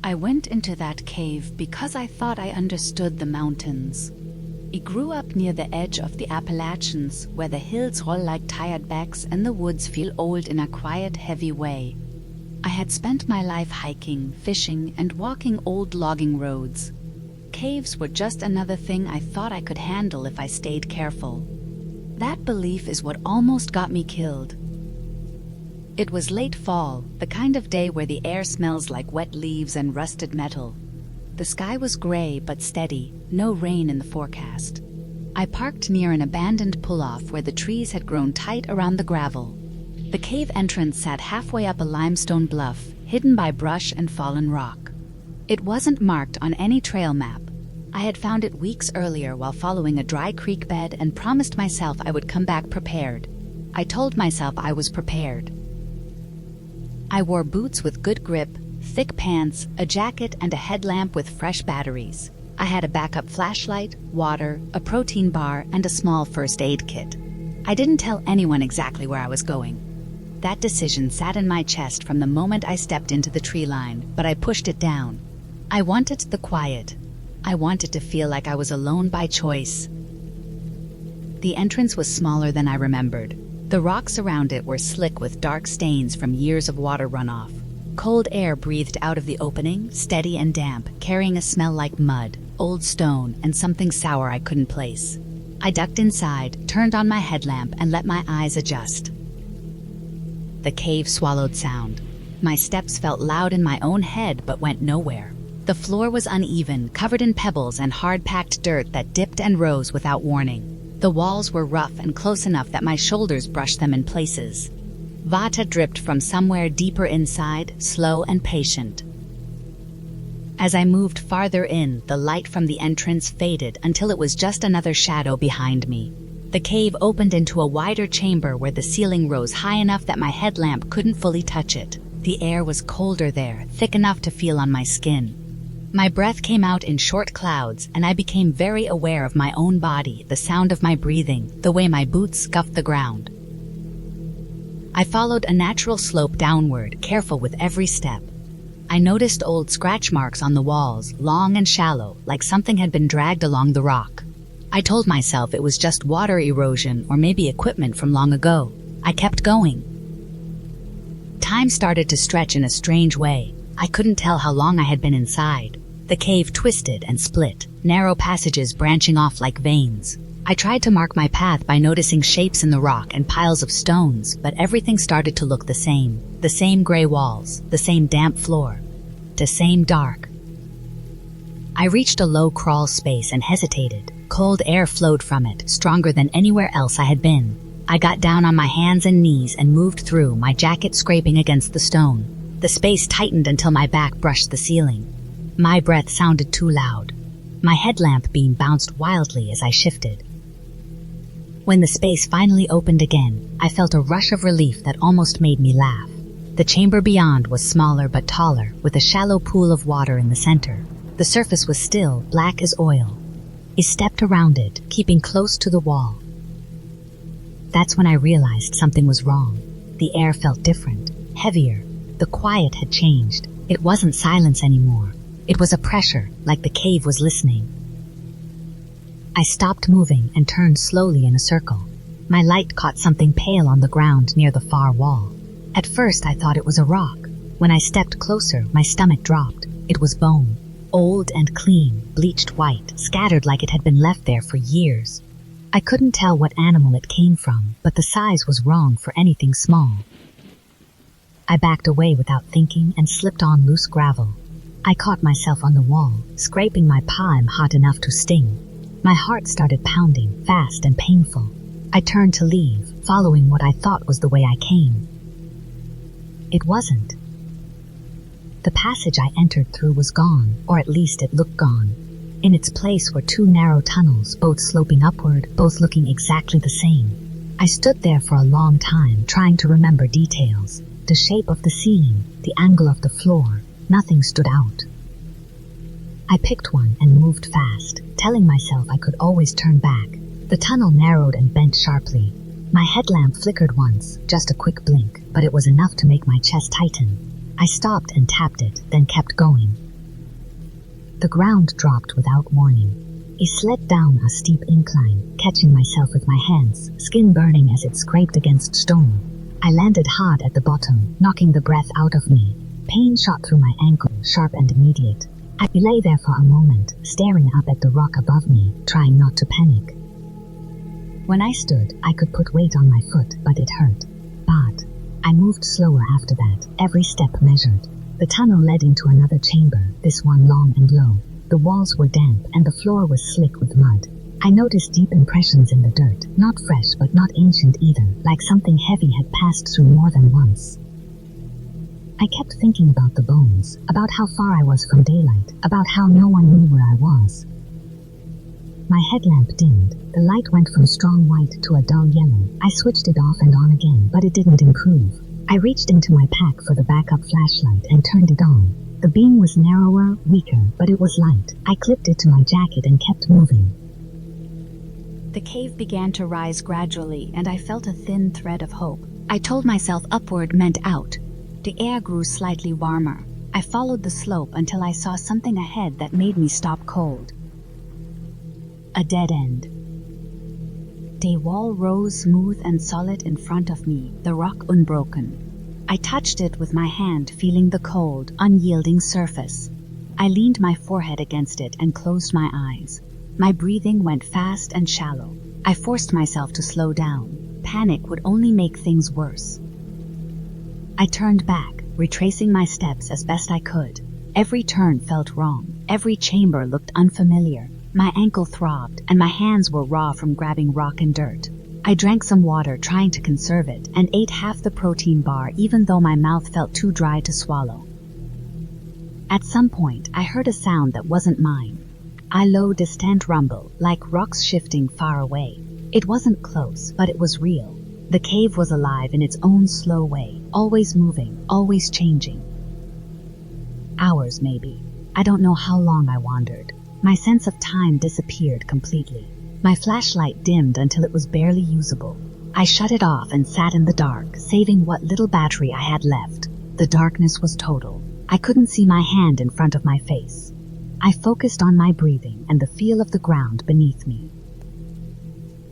I went into that cave because I thought I understood the mountains. It grew up near the edge of the Appalachians, where the hills roll like tired backs and the woods feel old in a quiet, heavy way. I had spent my life hiking, fishing, and walking old logging roads. Caves were just another thing I thought I could handle if I stayed careful. That belief is what almost got me killed. It was late fall, the kind of day where the air smells like wet leaves and rusted metal. The sky was gray but steady, no rain in the forecast. I parked near an abandoned pull-off where the trees had grown tight around the gravel. The cave entrance sat halfway up a limestone bluff, hidden by brush and fallen rock. It wasn't marked on any trail map. I had found it weeks earlier while following a dry creek bed and promised myself I would come back prepared. I told myself I was prepared. I wore boots with good grip, thick pants, a jacket, and a headlamp with fresh batteries. I had a backup flashlight, water, a protein bar, and a small first aid kit. I didn't tell anyone exactly where I was going. That decision sat in my chest from the moment I stepped into the tree line, but I pushed it down. I wanted the quiet. I wanted to feel like I was alone by choice. The entrance was smaller than I remembered. The rocks around it were slick with dark stains from years of water runoff. Cold air breathed out of the opening, steady and damp, carrying a smell like mud, old stone, and something sour I couldn't place. I ducked inside, turned on my headlamp, and let my eyes adjust. The cave swallowed sound. My steps felt loud in my own head but went nowhere. The floor was uneven, covered in pebbles and hard-packed dirt that dipped and rose without warning. The walls were rough and close enough that my shoulders brushed them in places. Vata dripped from somewhere deeper inside, slow and patient. As I moved farther in, the light from the entrance faded until it was just another shadow behind me. The cave opened into a wider chamber where the ceiling rose high enough that my headlamp couldn't fully touch it. The air was colder there, thick enough to feel on my skin. My breath came out in short clouds, and I became very aware of my own body, the sound of my breathing, the way my boots scuffed the ground. I followed a natural slope downward, careful with every step. I noticed old scratch marks on the walls, long and shallow, like something had been dragged along the rock. I told myself it was just water erosion or maybe equipment from long ago. I kept going. Time started to stretch in a strange way. I couldn't tell how long I had been inside. The cave twisted and split, narrow passages branching off like veins. I tried to mark my path by noticing shapes in the rock and piles of stones, but everything started to look the same. The same gray walls, the same damp floor, the same dark. I reached a low crawl space and hesitated. Cold air flowed from it, stronger than anywhere else I had been. I got down on my hands and knees and moved through, my jacket scraping against the stone. The space tightened until my back brushed the ceiling. My breath sounded too loud. My headlamp beam bounced wildly as I shifted. When the space finally opened again, I felt a rush of relief that almost made me laugh. The chamber beyond was smaller but taller, with a shallow pool of water in the center. The surface was still, black as oil. I stepped around it, keeping close to the wall. That's when I realized something was wrong. The air felt different, heavier. The quiet had changed. It wasn't silence anymore. It was a pressure, like the cave was listening. I stopped moving and turned slowly in a circle. My light caught something pale on the ground near the far wall. At first I thought it was a rock. When I stepped closer, my stomach dropped. It was bone. Old and clean, bleached white, scattered like it had been left there for years. I couldn't tell what animal it came from, but the size was wrong for anything small. I backed away without thinking and slipped on loose gravel. I caught myself on the wall, scraping my palm hot enough to sting. My heart started pounding, fast and painful. I turned to leave, following what I thought was the way I came. It wasn't. The passage I entered through was gone, or at least it looked gone. In its place were two narrow tunnels, both sloping upward, both looking exactly the same. I stood there for a long time, trying to remember details. The shape of the ceiling, the angle of the floor, nothing stood out. I picked one and moved fast, telling myself I could always turn back. The tunnel narrowed and bent sharply. My headlamp flickered once, just a quick blink, but it was enough to make my chest tighten. I stopped and tapped it, then kept going. The ground dropped without warning. I slid down a steep incline, catching myself with my hands, skin burning as it scraped against stone. I landed hard at the bottom, knocking the breath out of me. Pain shot through my ankle, sharp and immediate. I lay there for a moment, staring up at the rock above me, trying not to panic. When I stood, I could put weight on my foot, but it hurt. But I moved slower after that, every step measured. The tunnel led into another chamber, this one long and low. The walls were damp, and the floor was slick with mud. I noticed deep impressions in the dirt, not fresh but not ancient either, like something heavy had passed through more than once. I kept thinking about the bones, about how far I was from daylight, about how no one knew where I was. My headlamp dimmed. The light went from strong white to a dull yellow. I switched it off and on again, but it didn't improve. I reached into my pack for the backup flashlight and turned it on. The beam was narrower, weaker, but it was light. I clipped it to my jacket and kept moving. The cave began to rise gradually, and I felt a thin thread of hope. I told myself upward meant out. The air grew slightly warmer. I followed the slope until I saw something ahead that made me stop cold. A dead end. The wall rose smooth and solid in front of me, the rock unbroken. I touched it with my hand, feeling the cold, unyielding surface. I leaned my forehead against it and closed my eyes. My breathing went fast and shallow. I forced myself to slow down. Panic would only make things worse. I turned back, retracing my steps as best I could. Every turn felt wrong. Every chamber looked unfamiliar. My ankle throbbed, and my hands were raw from grabbing rock and dirt. I drank some water, trying to conserve it, and ate half the protein bar even though my mouth felt too dry to swallow. At some point, I heard a sound that wasn't mine. A low, distant rumble, like rocks shifting far away. It wasn't close, but it was real. The cave was alive in its own slow way, always moving, always changing. Hours, maybe. I don't know how long I wandered. My sense of time disappeared completely. My flashlight dimmed until it was barely usable. I shut it off and sat in the dark, saving what little battery I had left. The darkness was total. I couldn't see my hand in front of my face. I focused on my breathing and the feel of the ground beneath me.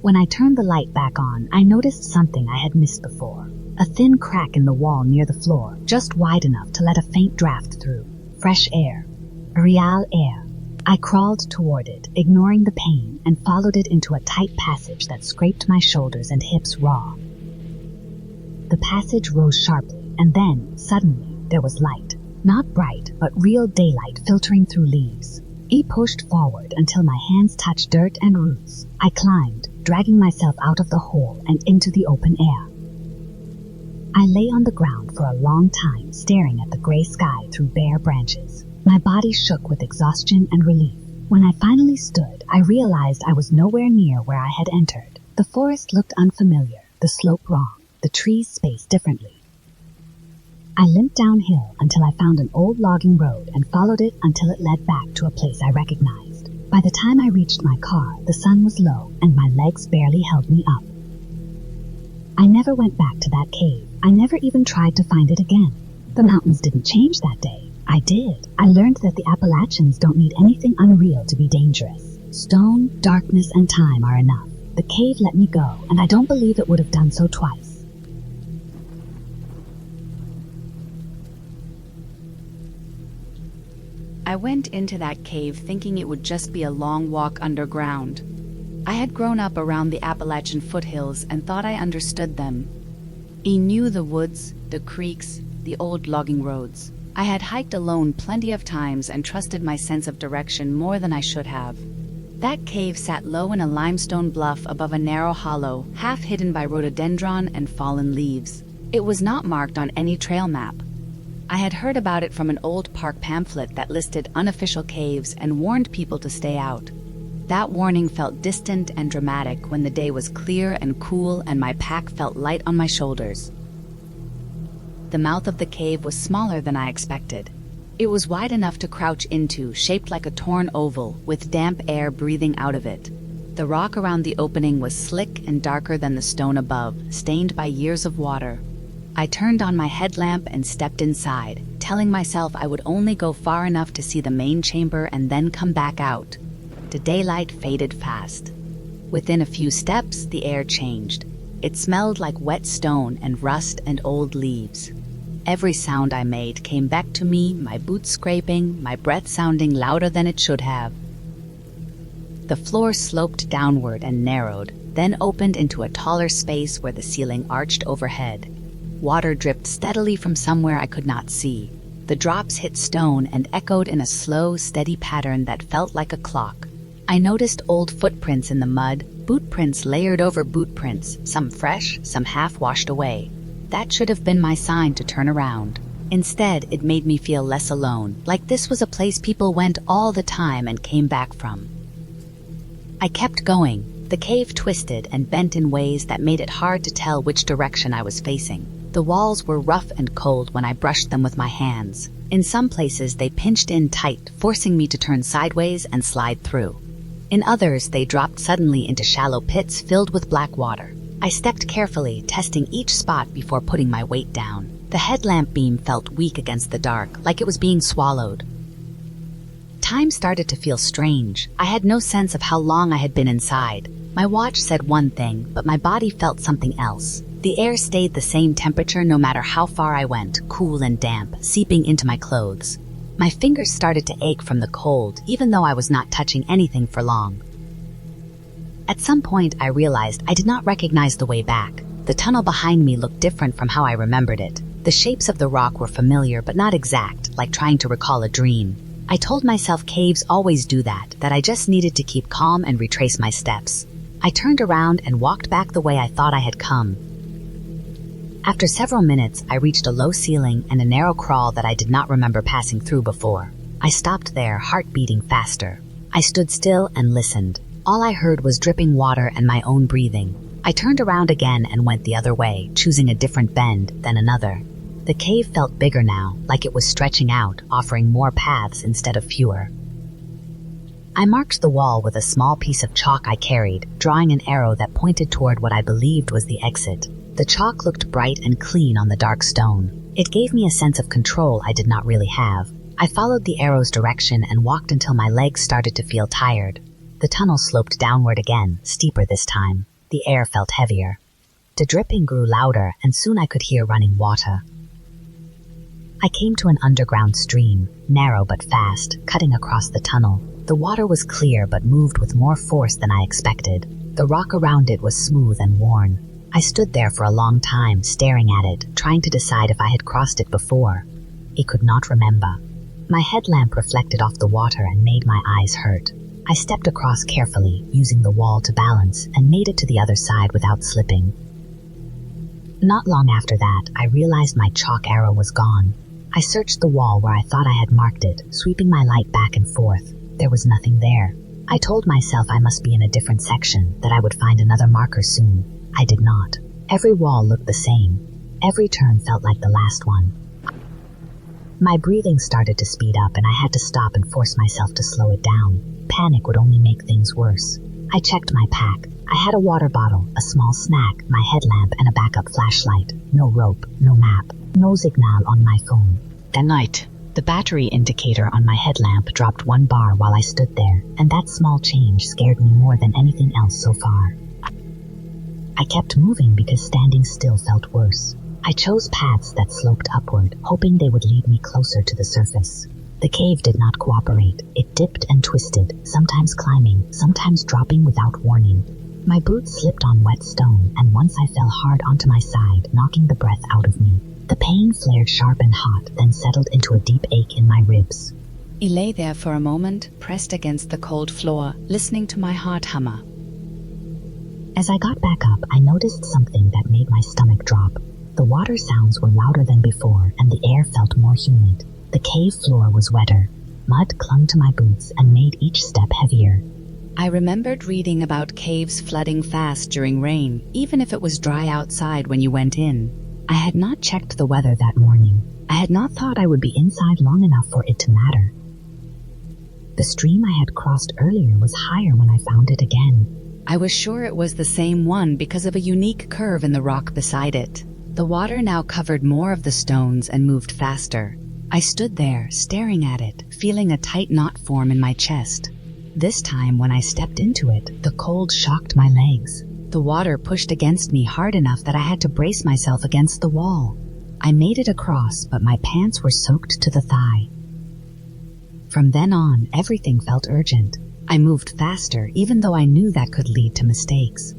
When I turned the light back on, I noticed something I had missed before. A thin crack in the wall near the floor, just wide enough to let a faint draft through. Fresh air. Real air. I crawled toward it, ignoring the pain, and followed it into a tight passage that scraped my shoulders and hips raw. The passage rose sharply, and then, suddenly, there was light. Not bright, but real daylight filtering through leaves. I pushed forward until my hands touched dirt and roots. I climbed, dragging myself out of the hole and into the open air. I lay on the ground for a long time, staring at the gray sky through bare branches. My body shook with exhaustion and relief. When I finally stood, I realized I was nowhere near where I had entered. The forest looked unfamiliar, the slope wrong, the trees spaced differently. I limped downhill until I found an old logging road and followed it until it led back to a place I recognized. By the time I reached my car, the sun was low and my legs barely held me up. I never went back to that cave. I never even tried to find it again. The mountains didn't change that day. I did. I learned that the Appalachians don't need anything unreal to be dangerous. Stone, darkness, and time are enough. The cave let me go, and I don't believe it would have done so twice. I went into that cave thinking it would just be a long walk underground. I had grown up around the Appalachian foothills and thought I understood them. I knew the woods, the creeks, the old logging roads. I had hiked alone plenty of times and trusted my sense of direction more than I should have. That cave sat low in a limestone bluff above a narrow hollow, half hidden by rhododendron and fallen leaves. It was not marked on any trail map. I had heard about it from an old park pamphlet that listed unofficial caves and warned people to stay out. That warning felt distant and dramatic when the day was clear and cool and my pack felt light on my shoulders. The mouth of the cave was smaller than I expected. It was wide enough to crouch into, shaped like a torn oval, with damp air breathing out of it. The rock around the opening was slick and darker than the stone above, stained by years of water. I turned on my headlamp and stepped inside, telling myself I would only go far enough to see the main chamber and then come back out. The daylight faded fast. Within a few steps, the air changed. It smelled like wet stone and rust and old leaves. Every sound I made came back to me, my boots scraping, my breath sounding louder than it should have. The floor sloped downward and narrowed, then opened into a taller space where the ceiling arched overhead. Water dripped steadily from somewhere I could not see. The drops hit stone and echoed in a slow, steady pattern that felt like a clock. I noticed old footprints in the mud, boot prints layered over boot prints, some fresh, some half washed away. That should have been my sign to turn around. Instead, it made me feel less alone, like this was a place people went all the time and came back from. I kept going. The cave twisted and bent in ways that made it hard to tell which direction I was facing. The walls were rough and cold when I brushed them with my hands. In some places, they pinched in tight, forcing me to turn sideways and slide through. In others, they dropped suddenly into shallow pits filled with black water. I stepped carefully, testing each spot before putting my weight down. The headlamp beam felt weak against the dark, like it was being swallowed. Time started to feel strange. I had no sense of how long I had been inside. My watch said one thing, but my body felt something else. The air stayed the same temperature no matter how far I went, cool and damp, seeping into my clothes. My fingers started to ache from the cold, even though I was not touching anything for long. At some point, I realized I did not recognize the way back. The tunnel behind me looked different from how I remembered it. The shapes of the rock were familiar but not exact, like trying to recall a dream. I told myself caves always do that I just needed to keep calm and retrace my steps. I turned around and walked back the way I thought I had come. After several minutes, I reached a low ceiling and a narrow crawl that I did not remember passing through before. I stopped there, heart beating faster. I stood still and listened. All I heard was dripping water and my own breathing. I turned around again and went the other way, choosing a different bend, then another. The cave felt bigger now, like it was stretching out, offering more paths instead of fewer. I marked the wall with a small piece of chalk I carried, drawing an arrow that pointed toward what I believed was the exit. The chalk looked bright and clean on the dark stone. It gave me a sense of control I did not really have. I followed the arrow's direction and walked until my legs started to feel tired. The tunnel sloped downward again, steeper this time. The air felt heavier. The dripping grew louder, and soon I could hear running water. I came to an underground stream, narrow but fast, cutting across the tunnel. The water was clear but moved with more force than I expected. The rock around it was smooth and worn. I stood there for a long time, staring at it, trying to decide if I had crossed it before. I could not remember. My headlamp reflected off the water and made my eyes hurt. I stepped across carefully, using the wall to balance, and made it to the other side without slipping. Not long after that, I realized my chalk arrow was gone. I searched the wall where I thought I had marked it, sweeping my light back and forth. There was nothing there. I told myself I must be in a different section, that I would find another marker soon. I did not. Every wall looked the same. Every turn felt like the last one. My breathing started to speed up and I had to stop and force myself to slow it down. Panic would only make things worse. I checked my pack. I had a water bottle, a small snack, my headlamp, and a backup flashlight. No rope, no map, no signal on my phone. That night, the battery indicator on my headlamp dropped 1 bar while I stood there, and that small change scared me more than anything else so far. I kept moving because standing still felt worse. I chose paths that sloped upward, hoping they would lead me closer to the surface. The cave did not cooperate. It dipped and twisted, sometimes climbing, sometimes dropping without warning. My boots slipped on wet stone, and once I fell hard onto my side, knocking the breath out of me. The pain flared sharp and hot, then settled into a deep ache in my ribs. I lay there for a moment, pressed against the cold floor, listening to my heart hammer. As I got back up, I noticed something that made my stomach drop. The water sounds were louder than before, and the air felt more humid. The cave floor was wetter. Mud clung to my boots and made each step heavier. I remembered reading about caves flooding fast during rain, even if it was dry outside when you went in. I had not checked the weather that morning. I had not thought I would be inside long enough for it to matter. The stream I had crossed earlier was higher when I found it again. I was sure it was the same one because of a unique curve in the rock beside it. The water now covered more of the stones and moved faster. I stood there, staring at it, feeling a tight knot form in my chest. This time, when I stepped into it, the cold shocked my legs. The water pushed against me hard enough that I had to brace myself against the wall. I made it across, but my pants were soaked to the thigh. From then on, everything felt urgent. I moved faster, even though I knew that could lead to mistakes.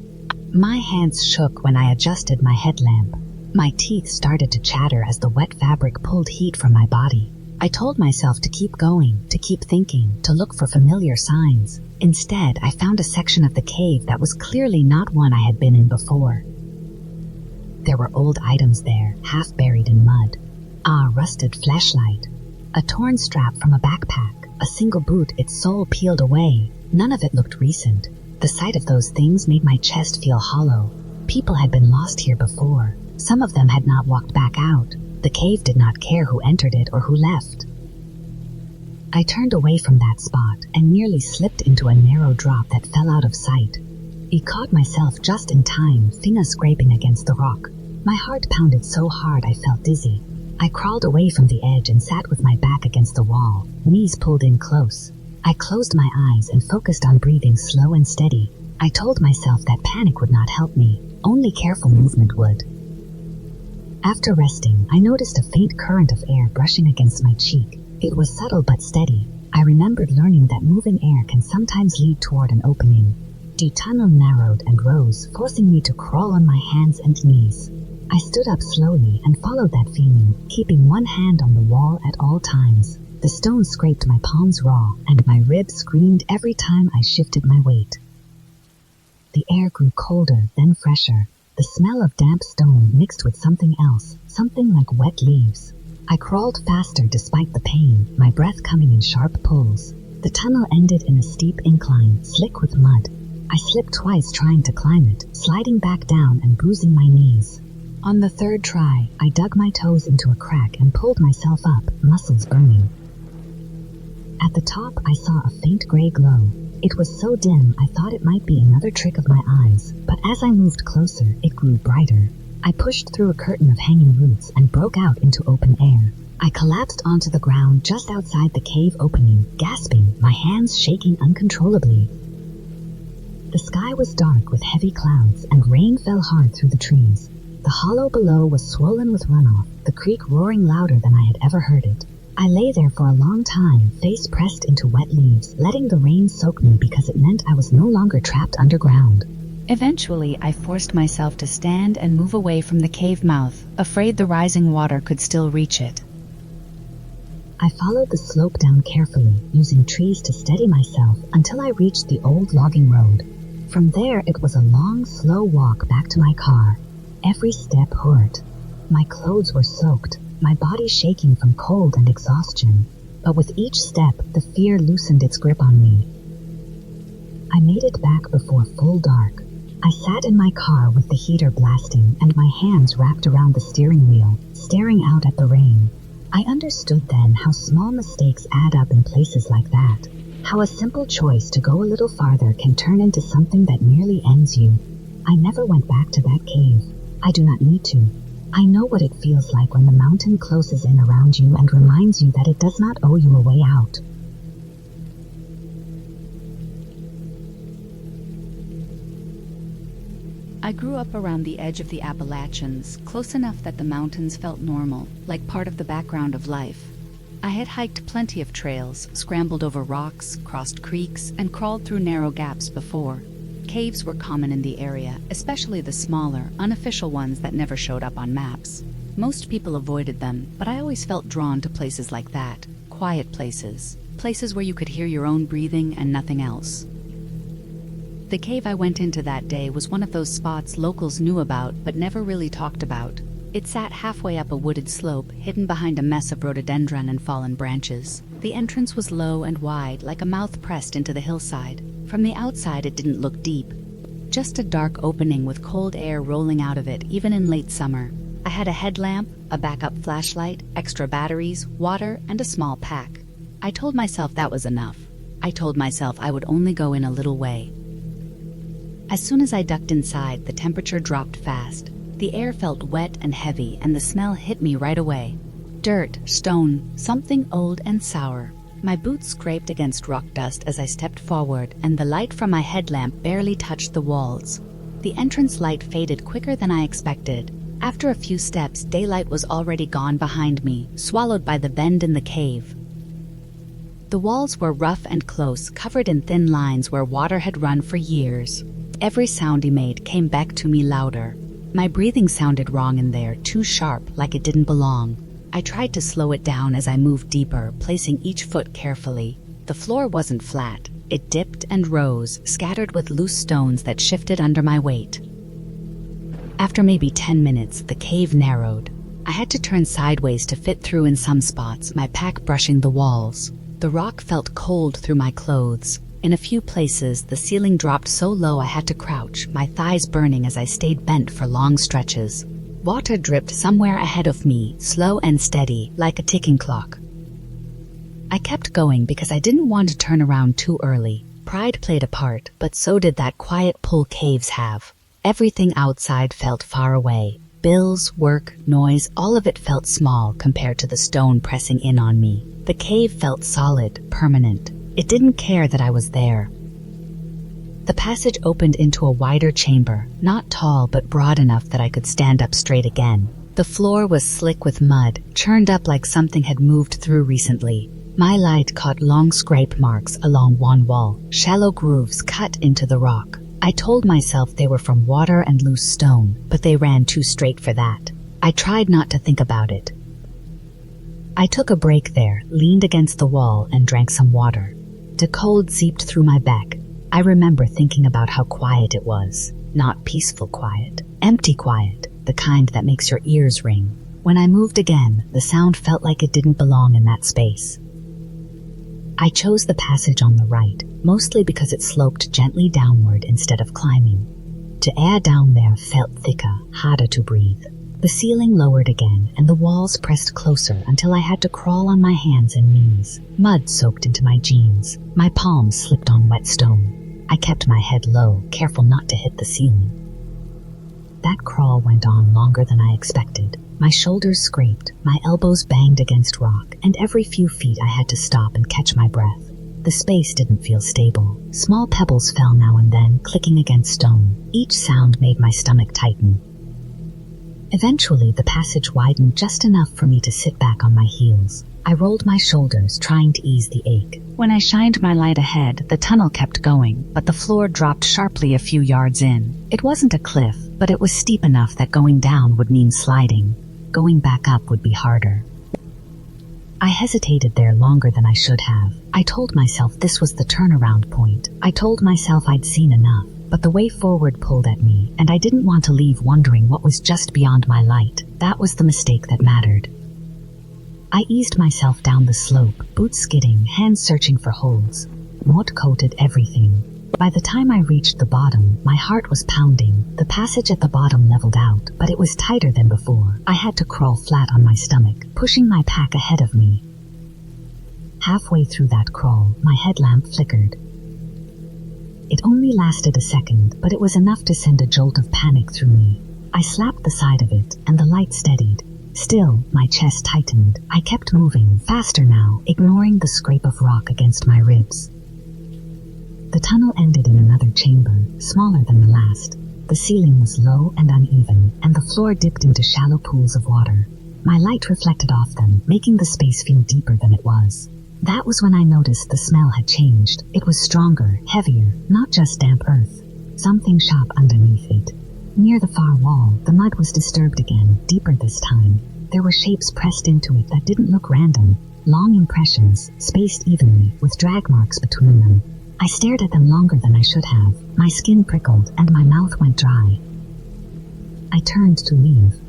My hands shook when I adjusted my headlamp. My teeth started to chatter as the wet fabric pulled heat from my body. I told myself to keep going, to keep thinking, to look for familiar signs. Instead, I found a section of the cave that was clearly not one I had been in before. There were old items there, half buried in mud. A rusted flashlight, a torn strap from a backpack, a single boot, its sole peeled away. None of it looked recent. The sight of those things made my chest feel hollow. People had been lost here before. Some of them had not walked back out. The cave did not care who entered it or who left. I turned away from that spot and nearly slipped into a narrow drop that fell out of sight. I caught myself just in time, fingers scraping against the rock. My heart pounded so hard I felt dizzy. I crawled away from the edge and sat with my back against the wall, knees pulled in close. I closed my eyes and focused on breathing slow and steady. I told myself that panic would not help me, only careful movement would. After resting, I noticed a faint current of air brushing against my cheek. It was subtle but steady. I remembered learning that moving air can sometimes lead toward an opening. The tunnel narrowed and rose, forcing me to crawl on my hands and knees. I stood up slowly and followed that feeling, keeping one hand on the wall at all times. The stone scraped my palms raw, and my ribs screamed every time I shifted my weight. The air grew colder, then fresher. The smell of damp stone mixed with something else, something like wet leaves. I crawled faster despite the pain, my breath coming in sharp pulls. The tunnel ended in a steep incline, slick with mud. I slipped twice trying to climb it, sliding back down and bruising my knees. On the third try, I dug my toes into a crack and pulled myself up, muscles burning. At the top, I saw a faint gray glow. It was so dim I thought it might be another trick of my eyes, but as I moved closer, it grew brighter. I pushed through a curtain of hanging roots and broke out into open air. I collapsed onto the ground just outside the cave opening, gasping, my hands shaking uncontrollably. The sky was dark with heavy clouds, and rain fell hard through the trees. The hollow below was swollen with runoff, the creek roaring louder than I had ever heard it. I lay there for a long time, face pressed into wet leaves, letting the rain soak me because it meant I was no longer trapped underground. Eventually, I forced myself to stand and move away from the cave mouth, afraid the rising water could still reach it. I followed the slope down carefully, using trees to steady myself until I reached the old logging road. From there, it was a long, slow walk back to my car. Every step hurt. My clothes were soaked, my body shaking from cold and exhaustion. But with each step, the fear loosened its grip on me. I made it back before full dark. I sat in my car with the heater blasting and my hands wrapped around the steering wheel, staring out at the rain. I understood then how small mistakes add up in places like that. How a simple choice to go a little farther can turn into something that nearly ends you. I never went back to that cave. I do not need to. I know what it feels like when the mountain closes in around you and reminds you that it does not owe you a way out. I grew up around the edge of the Appalachians, close enough that the mountains felt normal, like part of the background of life. I had hiked plenty of trails, scrambled over rocks, crossed creeks, and crawled through narrow gaps before. Caves were common in the area, especially the smaller, unofficial ones that never showed up on maps. Most people avoided them, but I always felt drawn to places like that, quiet places, places where you could hear your own breathing and nothing else. The cave I went into that day was one of those spots locals knew about but never really talked about. It sat halfway up a wooded slope, hidden behind a mess of rhododendron and fallen branches. The entrance was low and wide, like a mouth pressed into the hillside. From the outside, it didn't look deep. Just a dark opening with cold air rolling out of it, even in late summer. I had a headlamp, a backup flashlight, extra batteries, water, and a small pack. I told myself that was enough. I told myself I would only go in a little way. As soon as I ducked inside, the temperature dropped fast. The air felt wet and heavy, and the smell hit me right away. Dirt, stone, something old and sour. My boots scraped against rock dust as I stepped forward, and the light from my headlamp barely touched the walls. The entrance light faded quicker than I expected. After a few steps, daylight was already gone behind me, swallowed by the bend in the cave. The walls were rough and close, covered in thin lines where water had run for years. Every sound he made came back to me louder. My breathing sounded wrong in there, too sharp, like it didn't belong. I tried to slow it down as I moved deeper, placing each foot carefully. The floor wasn't flat. It dipped and rose, scattered with loose stones that shifted under my weight. After maybe 10 minutes, the cave narrowed. I had to turn sideways to fit through in some spots, my pack brushing the walls. The rock felt cold through my clothes. In a few places, the ceiling dropped so low I had to crouch, my thighs burning as I stayed bent for long stretches. Water dripped somewhere ahead of me, slow and steady, like a ticking clock. I kept going because I didn't want to turn around too early. Pride played a part, but so did that quiet pull caves have. Everything outside felt far away. Bills, work, noise, all of it felt small compared to the stone pressing in on me. The cave felt solid, permanent. It didn't care that I was there. The passage opened into a wider chamber, not tall but broad enough that I could stand up straight again. The floor was slick with mud, churned up like something had moved through recently. My light caught long scrape marks along one wall, shallow grooves cut into the rock. I told myself they were from water and loose stone, but they ran too straight for that. I tried not to think about it. I took a break there, leaned against the wall, and drank some water. The cold seeped through my back. I remember thinking about how quiet it was. Not peaceful quiet, empty quiet, the kind that makes your ears ring. When I moved again, the sound felt like it didn't belong in that space. I chose the passage on the right, mostly because it sloped gently downward instead of climbing. The air down there felt thicker, harder to breathe. The ceiling lowered again, and the walls pressed closer until I had to crawl on my hands and knees. Mud soaked into my jeans. My palms slipped on wet stone. I kept my head low, careful not to hit the ceiling. That crawl went on longer than I expected. My shoulders scraped, my elbows banged against rock, and every few feet I had to stop and catch my breath. The space didn't feel stable. Small pebbles fell now and then, clicking against stone. Each sound made my stomach tighten. Eventually, the passage widened just enough for me to sit back on my heels. I rolled my shoulders, trying to ease the ache. When I shined my light ahead, the tunnel kept going, but the floor dropped sharply a few yards in. It wasn't a cliff, but it was steep enough that going down would mean sliding. Going back up would be harder. I hesitated there longer than I should have. I told myself this was the turnaround point. I told myself I'd seen enough, but the way forward pulled at me, and I didn't want to leave wondering what was just beyond my light. That was the mistake that mattered. I eased myself down the slope, boots skidding, hands searching for holes. Mud coated everything. By the time I reached the bottom, my heart was pounding. The passage at the bottom leveled out, but it was tighter than before. I had to crawl flat on my stomach, pushing my pack ahead of me. Halfway through that crawl, my headlamp flickered. It only lasted a second, but it was enough to send a jolt of panic through me. I slapped the side of it, and the light steadied. Still, my chest tightened. I kept moving, faster now, ignoring the scrape of rock against my ribs. The tunnel ended in another chamber, smaller than the last. The ceiling was low and uneven, and the floor dipped into shallow pools of water. My light reflected off them, making the space feel deeper than it was. That was when I noticed the smell had changed. It was stronger, heavier, not just damp earth. Something sharp underneath it. Near the far wall, the mud was disturbed again, deeper this time. There were shapes pressed into it that didn't look random. Long impressions, spaced evenly, with drag marks between them. I stared at them longer than I should have. My skin prickled, and my mouth went dry. I turned to leave.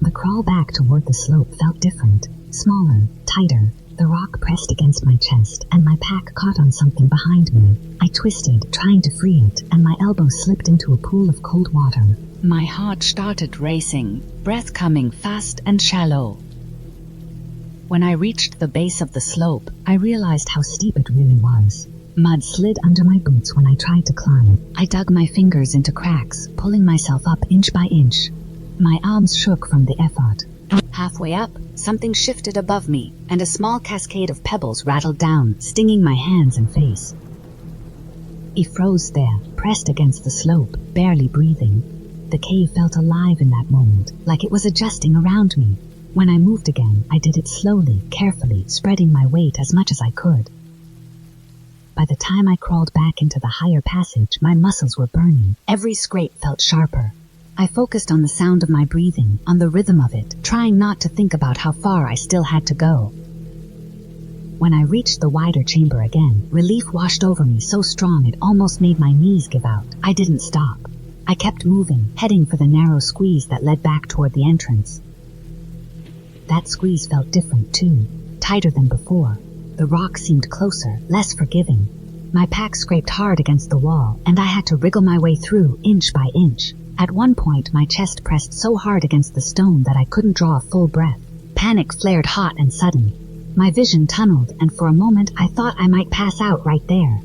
The crawl back toward the slope felt different. Smaller, tighter. The rock pressed against my chest, and my pack caught on something behind me. I twisted, trying to free it, and my elbow slipped into a pool of cold water. My heart started racing, breath coming fast and shallow. When I reached the base of the slope, I realized how steep it really was. Mud slid under my boots when I tried to climb. I dug my fingers into cracks, pulling myself up inch by inch. My arms shook from the effort. Halfway up, something shifted above me, and a small cascade of pebbles rattled down, stinging my hands and face. I froze there, pressed against the slope, barely breathing. The cave felt alive in that moment, like it was adjusting around me. When I moved again, I did it slowly, carefully, spreading my weight as much as I could. By the time I crawled back into the higher passage, my muscles were burning. Every scrape felt sharper. I focused on the sound of my breathing, on the rhythm of it, trying not to think about how far I still had to go. When I reached the wider chamber again, relief washed over me so strong it almost made my knees give out. I didn't stop. I kept moving, heading for the narrow squeeze that led back toward the entrance. That squeeze felt different too, tighter than before. The rock seemed closer, less forgiving. My pack scraped hard against the wall, and I had to wriggle my way through, inch by inch. At one point, my chest pressed so hard against the stone that I couldn't draw a full breath. Panic flared hot and sudden. My vision tunneled, and for a moment I thought I might pass out right there.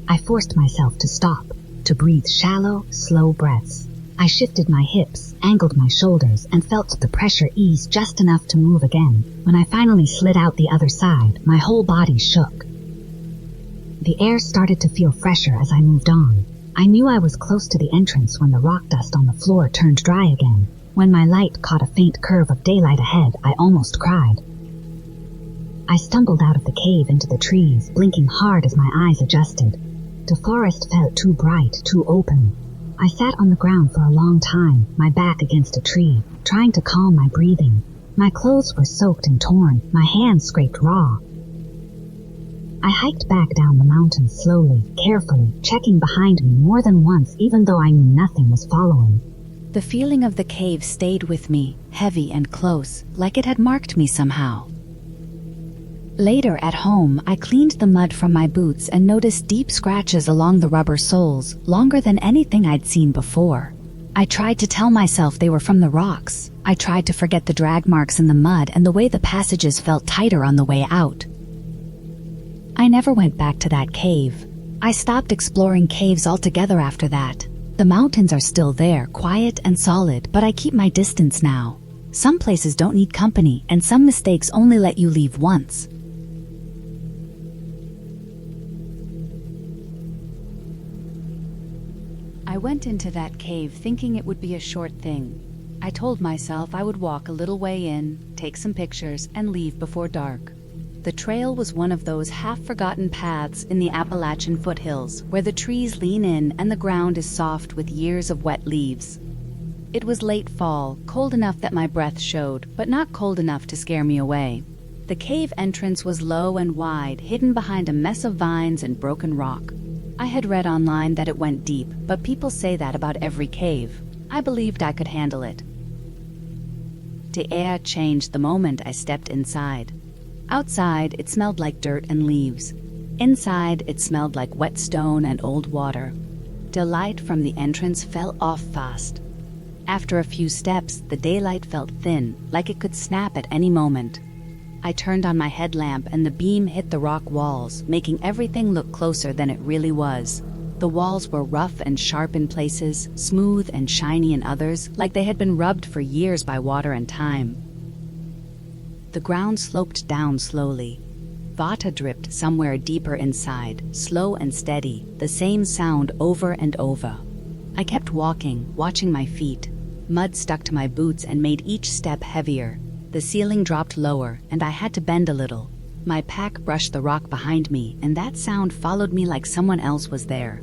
I forced myself to stop, to breathe shallow, slow breaths. I shifted my hips, angled my shoulders, and felt the pressure ease just enough to move again. When I finally slid out the other side, my whole body shook. The air started to feel fresher as I moved on. I knew I was close to the entrance when the rock dust on the floor turned dry again. When my light caught a faint curve of daylight ahead, I almost cried. I stumbled out of the cave into the trees, blinking hard as my eyes adjusted. The forest felt too bright, too open. I sat on the ground for a long time, my back against a tree, trying to calm my breathing. My clothes were soaked and torn, my hands scraped raw. I hiked back down the mountain slowly, carefully, checking behind me more than once even though I knew nothing was following. The feeling of the cave stayed with me, heavy and close, like it had marked me somehow. Later at home, I cleaned the mud from my boots and noticed deep scratches along the rubber soles, longer than anything I'd seen before. I tried to tell myself they were from the rocks. I tried to forget the drag marks in the mud and the way the passages felt tighter on the way out. I never went back to that cave. I stopped exploring caves altogether after that. The mountains are still there, quiet and solid, but I keep my distance now. Some places don't need company, and some mistakes only let you leave once. I went into that cave thinking it would be a short thing. I told myself I would walk a little way in, take some pictures, and leave before dark. The trail was one of those half-forgotten paths in the Appalachian foothills, where the trees lean in and the ground is soft with years of wet leaves. It was late fall, cold enough that my breath showed, but not cold enough to scare me away. The cave entrance was low and wide, hidden behind a mess of vines and broken rock. I had read online that it went deep, but people say that about every cave. I believed I could handle it. The air changed the moment I stepped inside. Outside, it smelled like dirt and leaves. Inside, it smelled like wet stone and old water. The light from the entrance fell off fast. After a few steps, the daylight felt thin, like it could snap at any moment. I turned on my headlamp and the beam hit the rock walls, making everything look closer than it really was. The walls were rough and sharp in places, smooth and shiny in others, like they had been rubbed for years by water and time. The ground sloped down slowly. Vata dripped somewhere deeper inside, slow and steady, the same sound over and over. I kept walking, watching my feet. Mud stuck to my boots and made each step heavier. The ceiling dropped lower, and I had to bend a little. My pack brushed the rock behind me, and that sound followed me like someone else was there.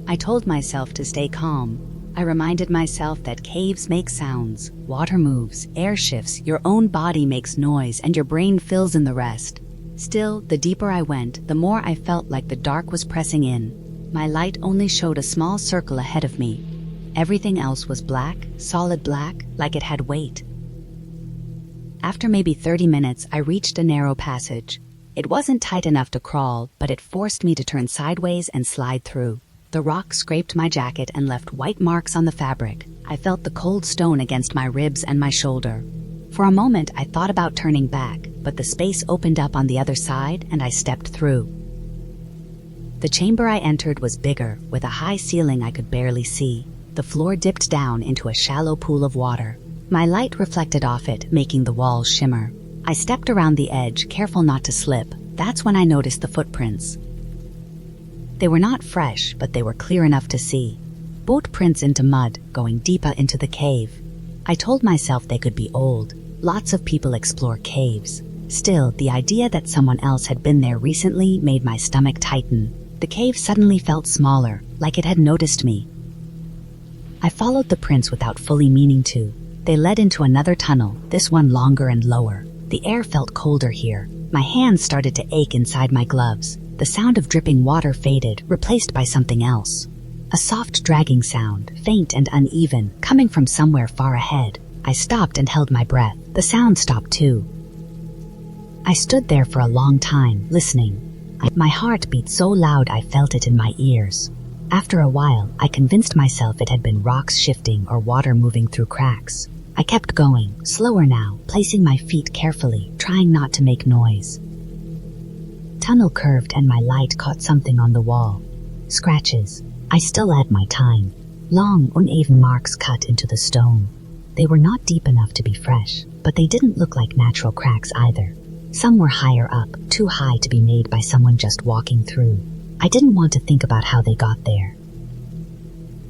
I told myself to stay calm. I reminded myself that caves make sounds, water moves, air shifts, your own body makes noise, and your brain fills in the rest. Still, the deeper I went, the more I felt like the dark was pressing in. My light only showed a small circle ahead of me. Everything else was black, solid black, like it had weight. After maybe 30 minutes, I reached a narrow passage. It wasn't tight enough to crawl, but it forced me to turn sideways and slide through. The rock scraped my jacket and left white marks on the fabric. I felt the cold stone against my ribs and my shoulder. For a moment, I thought about turning back, but the space opened up on the other side and I stepped through. The chamber I entered was bigger, with a high ceiling I could barely see. The floor dipped down into a shallow pool of water. My light reflected off it, making the walls shimmer. I stepped around the edge, careful not to slip. That's when I noticed the footprints. They were not fresh, but they were clear enough to see. Boot prints into mud, going deeper into the cave. I told myself they could be old. Lots of people explore caves. Still, the idea that someone else had been there recently made my stomach tighten. The cave suddenly felt smaller, like it had noticed me. I followed the prints without fully meaning to. They led into another tunnel, this one longer and lower. The air felt colder here. My hands started to ache inside my gloves. The sound of dripping water faded, replaced by something else. A soft dragging sound, faint and uneven, coming from somewhere far ahead. I stopped and held my breath. The sound stopped too. I stood there for a long time, listening. My heart beat so loud I felt it in my ears. After a while, I convinced myself it had been rocks shifting or water moving through cracks. I kept going, slower now, placing my feet carefully, trying not to make noise. Tunnel curved and my light caught something on the wall. Scratches. I still had my time. Long, uneven marks cut into the stone. They were not deep enough to be fresh, but they didn't look like natural cracks either. Some were higher up, too high to be made by someone just walking through. I didn't want to think about how they got there.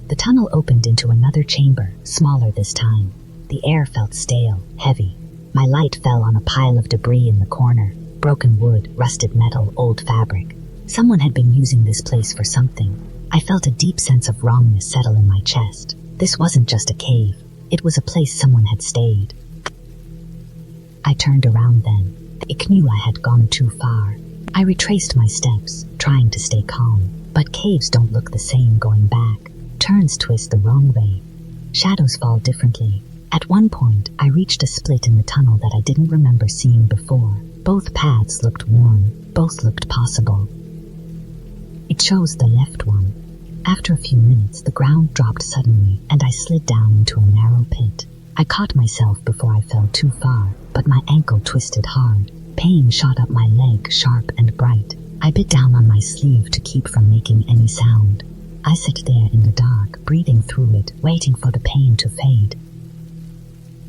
The tunnel opened into another chamber, smaller this time. The air felt stale, heavy. My light fell on a pile of debris in the corner. Broken wood, rusted metal, old fabric. Someone had been using this place for something. I felt a deep sense of wrongness settle in my chest. This wasn't just a cave. It was a place someone had stayed. I turned around then. I knew I had gone too far. I retraced my steps, trying to stay calm. But caves don't look the same going back. Turns twist the wrong way. Shadows fall differently. At one point, I reached a split in the tunnel that I didn't remember seeing before. Both paths looked worn. Both looked possible. I chose the left one. After a few minutes, the ground dropped suddenly, and I slid down into a narrow pit. I caught myself before I fell too far, but my ankle twisted hard. Pain shot up my leg, sharp and bright. I bit down on my sleeve to keep from making any sound. I sat there in the dark, breathing through it, waiting for the pain to fade.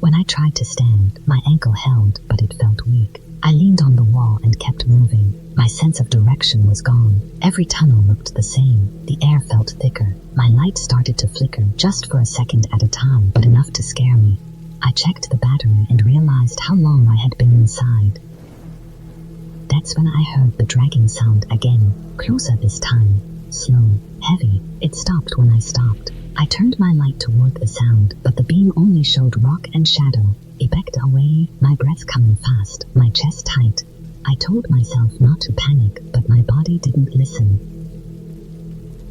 When I tried to stand, my ankle held, but it felt weak. I leaned on the wall and kept moving. My sense of direction was gone. Every tunnel looked the same. The air felt thicker. My light started to flicker, just for a second at a time, but enough to scare me. I checked the battery and realized how long I had been inside. That's when I heard the dragging sound again, closer this time. Slow, heavy. It stopped when I stopped. I turned my light toward the sound, but the beam only showed rock and shadow. I backed away, my breath coming fast, my chest tight. I told myself not to panic, but my body didn't listen.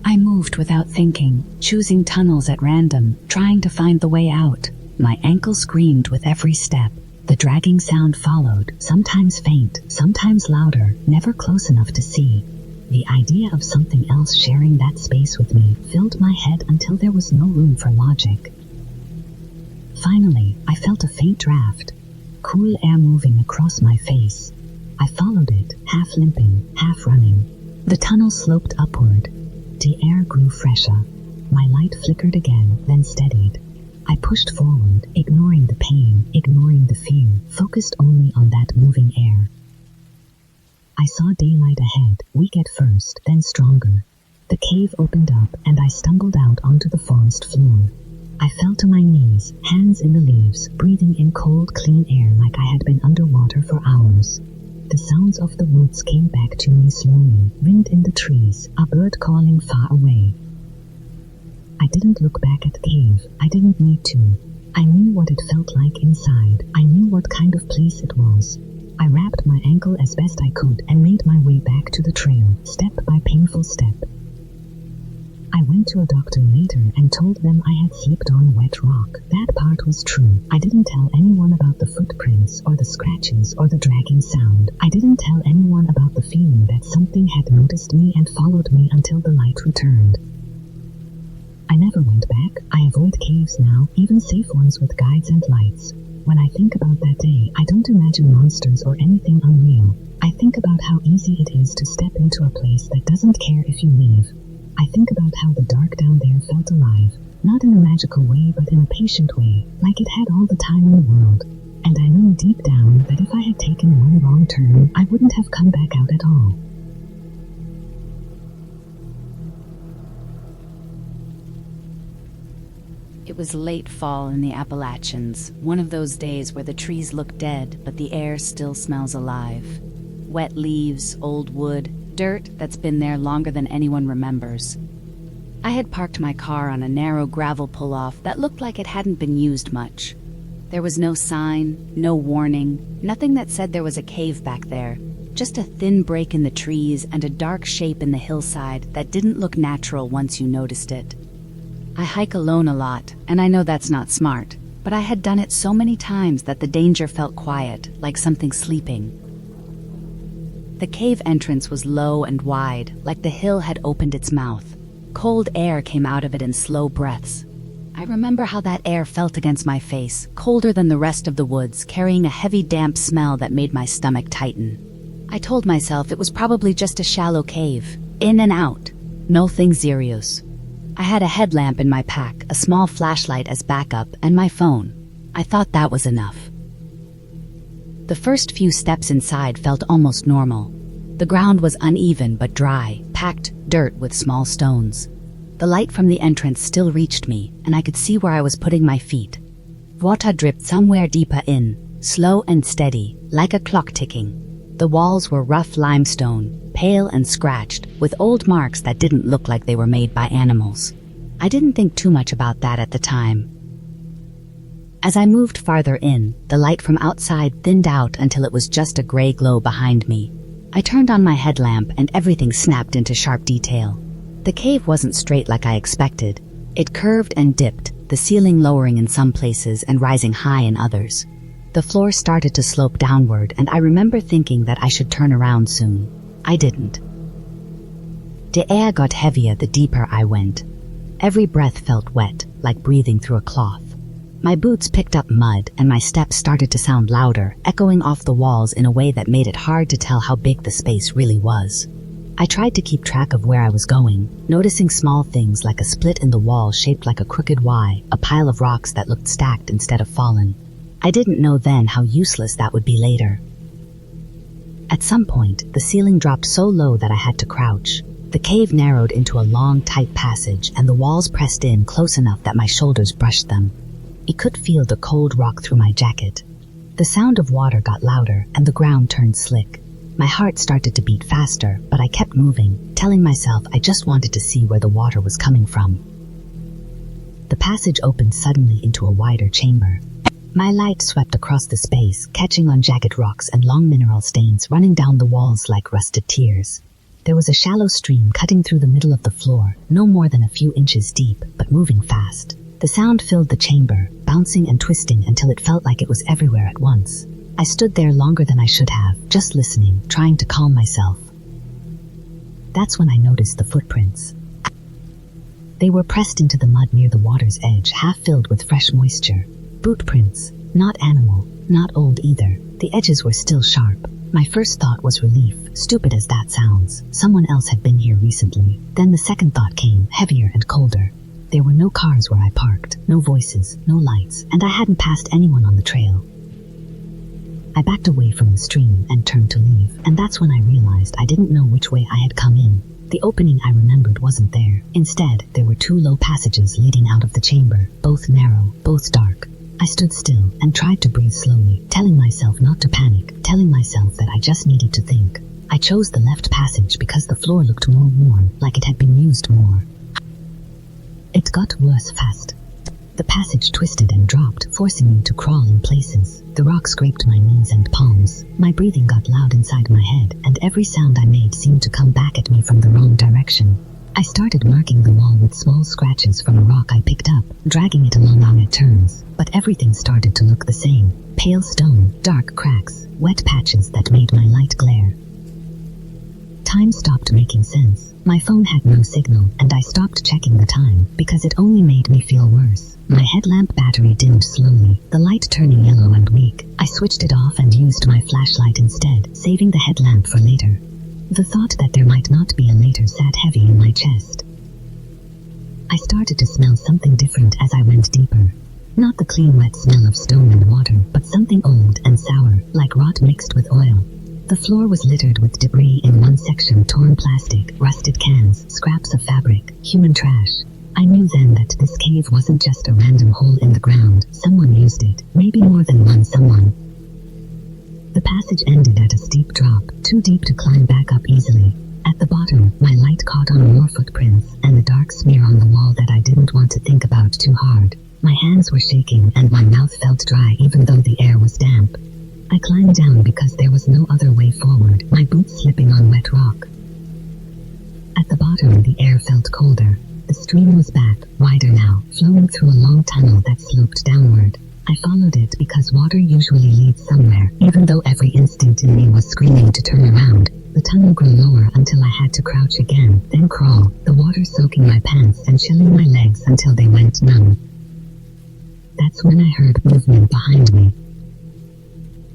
I moved without thinking, choosing tunnels at random, trying to find the way out. My ankle screamed with every step. The dragging sound followed, sometimes faint, sometimes louder, never close enough to see. The idea of something else sharing that space with me filled my head until there was no room for logic. Finally, I felt a faint draft, cool air moving across my face. I followed it, half limping, half running. The tunnel sloped upward. The air grew fresher. My light flickered again, then steadied. I pushed forward, ignoring the pain, ignoring the fear, focused only on that moving air. I saw daylight ahead, weak at first, then stronger. The cave opened up, and I stumbled out onto the forest floor. I fell to my knees, hands in the leaves, breathing in cold, clean air like I had been underwater for hours. The sounds of the woods came back to me slowly, wind in the trees, a bird calling far away. I didn't look back at the cave. I didn't need to. I knew what it felt like inside. I knew what kind of place it was. I wrapped my ankle as best I could and made my way back to the trail, step by painful step. I went to a doctor later and told them I had slipped on wet rock. That part was true. I didn't tell anyone about the footprints or the scratches or the dragging sound. I didn't tell anyone about the feeling that something had noticed me and followed me until the light returned. I never went back. I avoid caves now, even safe ones with guides and lights. When I think about that day, I don't imagine monsters or anything unreal. I think about how easy it is to step into a place that doesn't care if you leave. I think about how the dark down there felt alive, not in a magical way but in a patient way, like it had all the time in the world. And I know deep down that if I had taken one wrong turn, I wouldn't have come back out at all. It was late fall in the Appalachians, one of those days where the trees look dead, but the air still smells alive. Wet leaves, old wood, dirt that's been there longer than anyone remembers. I had parked my car on a narrow gravel pull-off that looked like it hadn't been used much. There was no sign, no warning, nothing that said there was a cave back there, just a thin break in the trees and a dark shape in the hillside that didn't look natural once you noticed it. I hike alone a lot, and I know that's not smart, but I had done it so many times that the danger felt quiet, like something sleeping. The cave entrance was low and wide, like the hill had opened its mouth. Cold air came out of it in slow breaths. I remember how that air felt against my face, colder than the rest of the woods, carrying a heavy damp smell that made my stomach tighten. I told myself it was probably just a shallow cave, in and out, nothing serious. I had a headlamp in my pack, a small flashlight as backup, and my phone. I thought that was enough. The first few steps inside felt almost normal. The ground was uneven but dry, packed dirt with small stones. The light from the entrance still reached me, and I could see where I was putting my feet. Water dripped somewhere deeper in, slow and steady, like a clock ticking. The walls were rough limestone, pale and scratched, with old marks that didn't look like they were made by animals. I didn't think too much about that at the time. As I moved farther in, the light from outside thinned out until it was just a gray glow behind me. I turned on my headlamp and everything snapped into sharp detail. The cave wasn't straight like I expected. It curved and dipped, the ceiling lowering in some places and rising high in others. The floor started to slope downward, and I remember thinking that I should turn around soon. I didn't. The air got heavier the deeper I went. Every breath felt wet, like breathing through a cloth. My boots picked up mud, and my steps started to sound louder, echoing off the walls in a way that made it hard to tell how big the space really was. I tried to keep track of where I was going, noticing small things like a split in the wall shaped like a crooked Y, a pile of rocks that looked stacked instead of fallen. I didn't know then how useless that would be later. At some point, the ceiling dropped so low that I had to crouch. The cave narrowed into a long, tight passage, and the walls pressed in close enough that my shoulders brushed them. I could feel the cold rock through my jacket. The sound of water got louder, and the ground turned slick. My heart started to beat faster, but I kept moving, telling myself I just wanted to see where the water was coming from. The passage opened suddenly into a wider chamber. My light swept across the space, catching on jagged rocks and long mineral stains running down the walls like rusted tears. There was a shallow stream cutting through the middle of the floor, no more than a few inches deep, but moving fast. The sound filled the chamber, bouncing and twisting until it felt like it was everywhere at once. I stood there longer than I should have, just listening, trying to calm myself. That's when I noticed the footprints. They were pressed into the mud near the water's edge, half filled with fresh moisture. Boot prints, not animal, not old either. The edges were still sharp. My first thought was relief, stupid as that sounds. Someone else had been here recently. Then the second thought came, heavier and colder. There were no cars where I parked, no voices, no lights, and I hadn't passed anyone on the trail. I backed away from the stream and turned to leave, and that's when I realized I didn't know which way I had come in. The opening I remembered wasn't there. Instead, there were two low passages leading out of the chamber, both narrow, both dark. I stood still and tried to breathe slowly, telling myself not to panic, telling myself that I just needed to think. I chose the left passage because the floor looked more worn, like it had been used more. It got worse fast. The passage twisted and dropped, forcing me to crawl in places. The rock scraped my knees and palms. My breathing got loud inside my head, and every sound I made seemed to come back at me from the wrong direction. I started marking the wall with small scratches from a rock I picked up, dragging it along on its turns. But everything started to look the same. Pale stone, dark cracks, wet patches that made my light glare. Time stopped making sense. My phone had no signal, and I stopped checking the time, because it only made me feel worse. My headlamp battery dimmed slowly, the light turning yellow and weak. I switched it off and used my flashlight instead, saving the headlamp for later. The thought that there might not be a later sat heavy in my chest. I started to smell something different as I went deeper. Not the clean wet smell of stone and water, but something old and sour, like rot mixed with oil. The floor was littered with debris in one section, torn plastic, rusted cans, scraps of fabric, human trash. I knew then that this cave wasn't just a random hole in the ground. Someone used it, maybe more than one someone. The passage ended at a steep drop, too deep to climb back up easily. At the bottom, my light caught on more footprints, and a dark smear on the wall that I didn't want to think about too hard. My hands were shaking and my mouth felt dry even though the air was damp. I climbed down because there was no other way forward, my boots slipping on wet rock. At the bottom, the air felt colder. The stream was back, wider now, flowing through a long tunnel that sloped downward. I followed it because water usually leads somewhere, even though every instinct in me was screaming to turn around. The tunnel grew lower until I had to crouch again, then crawl, the water soaking my pants and chilling my legs until they went numb. That's when I heard movement behind me.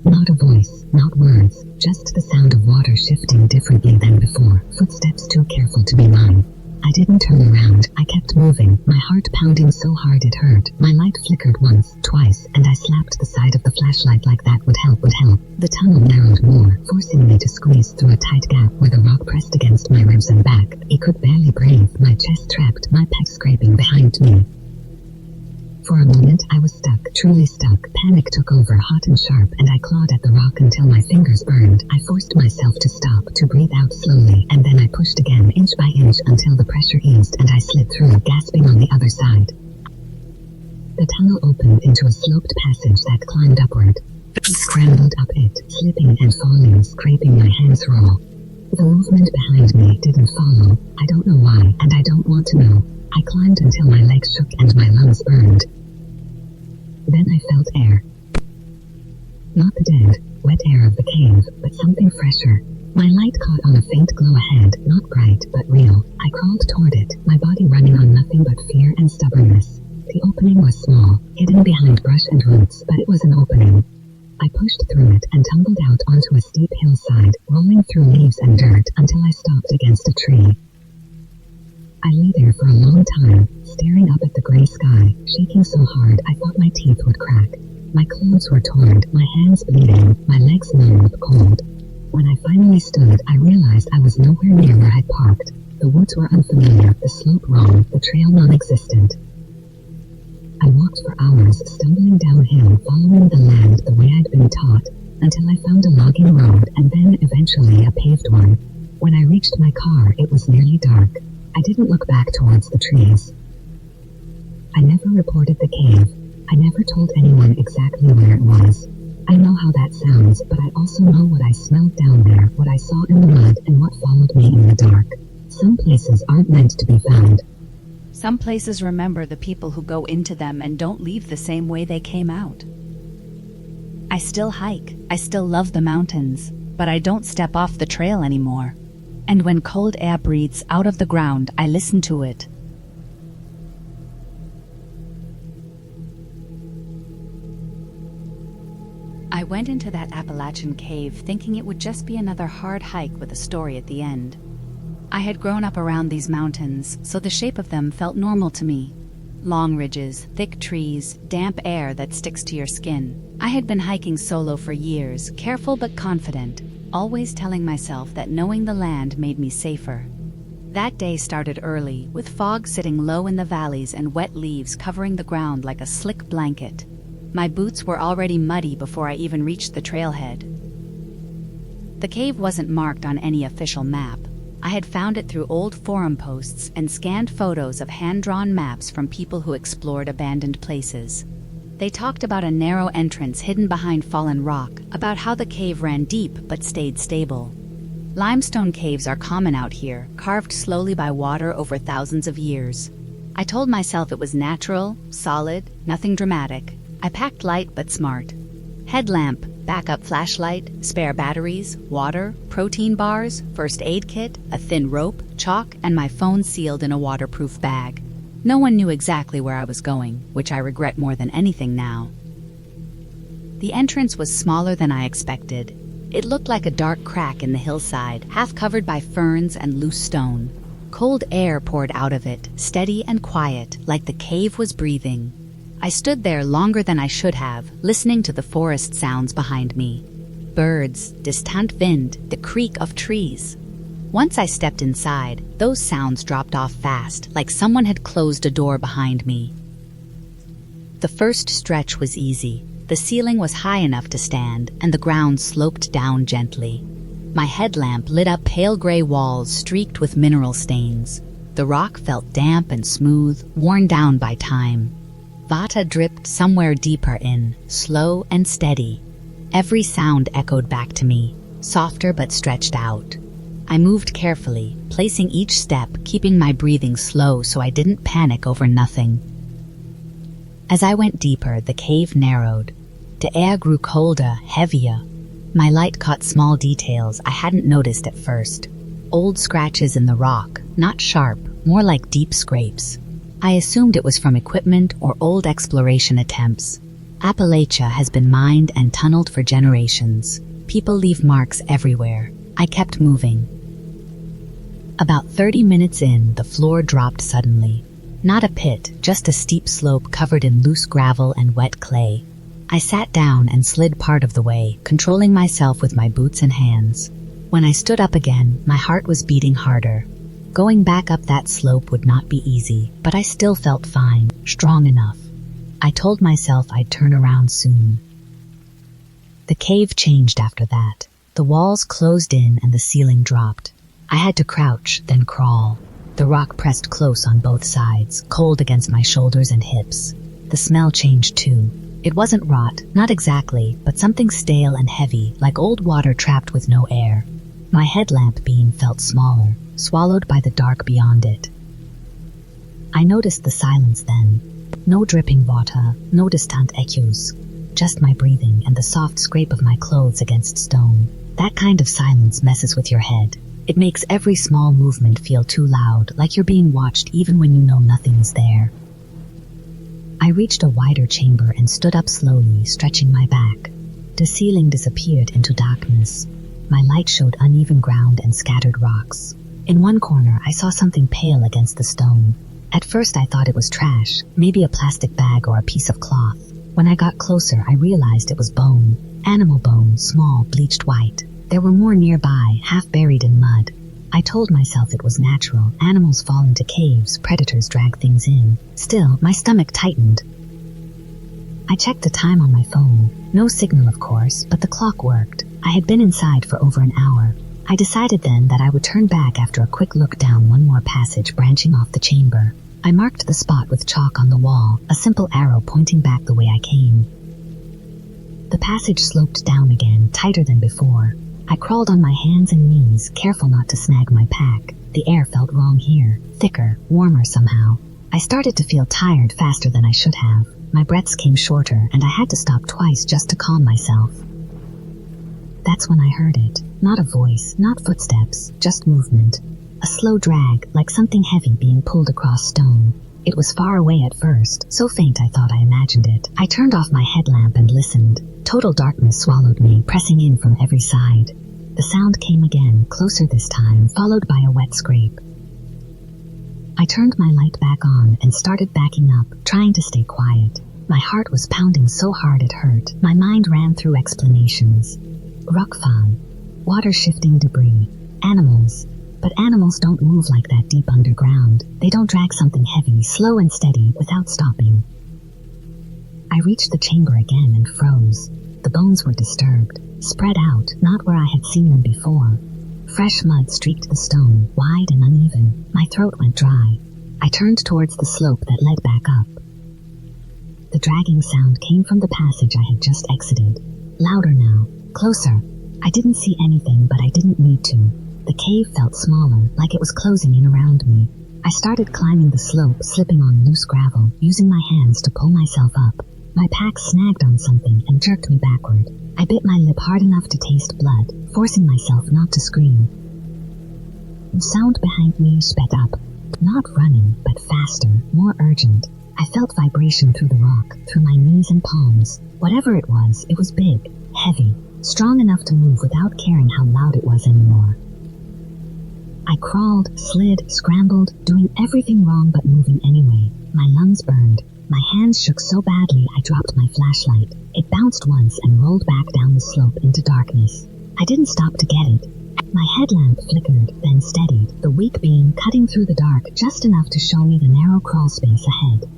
Not a voice, not words, just the sound of water shifting differently than before, footsteps too careful to be mine. I didn't turn around, I kept moving, my heart pounding so hard it hurt. My light flickered once, twice, and I slapped the side of the flashlight like that would help. The tunnel narrowed more, forcing me to squeeze through a tight gap where the rock pressed against my ribs and back. I could barely breathe, my chest trapped, my pecs scraping behind me. For a moment I was stuck, truly stuck. Panic took over, hot and sharp, and I clawed at the rock until my fingers burned. I forced myself to stop, to breathe out slowly, and then I pushed again, inch by inch, until the pressure eased and I slid through, gasping on the other side. The tunnel opened into a sloped passage that climbed upward. I scrambled up it, slipping and falling, scraping my hands raw. The movement behind me didn't follow. I don't know why, and I don't want to know. I climbed until my legs shook and my lungs burned. Then I felt air. Not the dead, wet air of the cave, but something fresher. My light caught on a faint glow ahead, not bright, but real. I crawled toward it, my body running on nothing but fear and stubbornness. The opening was small, hidden behind brush and roots, but it was an opening. I pushed through it and tumbled out onto a steep hillside, rolling through leaves and dirt until I stopped against a tree. I lay there for a long time, staring up at the gray sky, shaking so hard I thought my teeth would crack. My clothes were torn, my hands bleeding, my legs numb with cold. When I finally stood, I realized I was nowhere near where I'd parked. The woods were unfamiliar, the slope wrong, the trail non-existent. I walked for hours, stumbling downhill, following the land the way I'd been taught, until I found a logging road and then eventually a paved one. When I reached my car, it was nearly dark. I didn't look back towards the trees. I never reported the cave. I never told anyone exactly where it was. I know how that sounds, but I also know what I smelled down there, what I saw in the mud, and what followed me in the dark. Some places aren't meant to be found. Some places remember the people who go into them and don't leave the same way they came out. I still hike. I still love the mountains, but I don't step off the trail anymore. And when cold air breathes out of the ground, I listen to it. I went into that Appalachian cave thinking it would just be another hard hike with a story at the end. I had grown up around these mountains, so the shape of them felt normal to me. Long ridges, thick trees, damp air that sticks to your skin. I had been hiking solo for years, careful but confident, always telling myself that knowing the land made me safer. That day started early, with fog sitting low in the valleys and wet leaves covering the ground like a slick blanket. My boots were already muddy before I even reached the trailhead. The cave wasn't marked on any official map. I had found it through old forum posts and scanned photos of hand-drawn maps from people who explored abandoned places. They talked about a narrow entrance hidden behind fallen rock, about how the cave ran deep but stayed stable. Limestone caves are common out here, carved slowly by water over thousands of years. I told myself it was natural, solid, nothing dramatic. I packed light but smart. Headlamp, backup flashlight, spare batteries, water, protein bars, first aid kit, a thin rope, chalk, and my phone sealed in a waterproof bag. No one knew exactly where I was going, which I regret more than anything now. The entrance was smaller than I expected. It looked like a dark crack in the hillside, half covered by ferns and loose stone. Cold air poured out of it, steady and quiet, like the cave was breathing. I stood there longer than I should have, listening to the forest sounds behind me. Birds, distant wind, the creak of trees. Once I stepped inside, those sounds dropped off fast, like someone had closed a door behind me. The first stretch was easy. The ceiling was high enough to stand, and the ground sloped down gently. My headlamp lit up pale gray walls streaked with mineral stains. The rock felt damp and smooth, worn down by time. Vata dripped somewhere deeper in, slow and steady. Every sound echoed back to me, softer but stretched out. I moved carefully, placing each step, keeping my breathing slow so I didn't panic over nothing. As I went deeper, the cave narrowed. The air grew colder, heavier. My light caught small details I hadn't noticed at first. Old scratches in the rock, not sharp, more like deep scrapes. I assumed it was from equipment or old exploration attempts. Appalachia has been mined and tunneled for generations. People leave marks everywhere. I kept moving. About 30 minutes in, the floor dropped suddenly. Not a pit, just a steep slope covered in loose gravel and wet clay. I sat down and slid part of the way, controlling myself with my boots and hands. When I stood up again, my heart was beating harder. Going back up that slope would not be easy, but I still felt fine, strong enough. I told myself I'd turn around soon. The cave changed after that. The walls closed in and the ceiling dropped. I had to crouch, then crawl. The rock pressed close on both sides, cold against my shoulders and hips. The smell changed too. It wasn't rot, not exactly, but something stale and heavy, like old water trapped with no air. My headlamp beam felt smaller, swallowed by the dark beyond it. I noticed the silence then. No dripping water, no distant echoes. Just my breathing and the soft scrape of my clothes against stone. That kind of silence messes with your head. It makes every small movement feel too loud, like you're being watched even when you know nothing is there. I reached a wider chamber and stood up slowly, stretching my back. The ceiling disappeared into darkness. My light showed uneven ground and scattered rocks. In one corner, I saw something pale against the stone. At first, I thought it was trash, maybe a plastic bag or a piece of cloth. When I got closer, I realized it was bone. Animal bone, small, bleached white. There were more nearby, half buried in mud. I told myself it was natural. Animals fall into caves, predators drag things in. Still, my stomach tightened. I checked the time on my phone. No signal, of course, but the clock worked. I had been inside for over an hour. I decided then that I would turn back after a quick look down one more passage branching off the chamber. I marked the spot with chalk on the wall, a simple arrow pointing back the way I came. The passage sloped down again, tighter than before. I crawled on my hands and knees, careful not to snag my pack. The air felt wrong here, thicker, warmer somehow. I started to feel tired faster than I should have. My breaths came shorter, and I had to stop twice just to calm myself. That's when I heard it. Not a voice, not footsteps, just movement. A slow drag, like something heavy being pulled across stone. It was far away at first, so faint I thought I imagined it. I turned off my headlamp and listened. Total darkness swallowed me, pressing in from every side. The sound came again, closer this time, followed by a wet scrape. I turned my light back on and started backing up, trying to stay quiet. My heart was pounding so hard it hurt. My mind ran through explanations. Rock fall, water shifting debris, animals. But animals don't move like that deep underground. They don't drag something heavy, slow and steady, without stopping. I reached the chamber again and froze. The bones were disturbed, spread out, not where I had seen them before. Fresh mud streaked the stone, wide and uneven. My throat went dry. I turned towards the slope that led back up. The dragging sound came from the passage I had just exited. Louder now, closer. I didn't see anything, but I didn't need to. The cave felt smaller, like it was closing in around me. I started climbing the slope, slipping on loose gravel, using my hands to pull myself up. My pack snagged on something and jerked me backward. I bit my lip hard enough to taste blood, forcing myself not to scream. The sound behind me sped up. Not running, but faster, more urgent. I felt vibration through the rock, through my knees and palms. Whatever it was big, heavy, strong enough to move without caring how loud it was anymore. I crawled, slid, scrambled, doing everything wrong but moving anyway. My lungs burned. My hands shook so badly I dropped my flashlight. It bounced once and rolled back down the slope into darkness. I didn't stop to get it. My headlamp flickered, then steadied, the weak beam cutting through the dark just enough to show me the narrow crawl space ahead.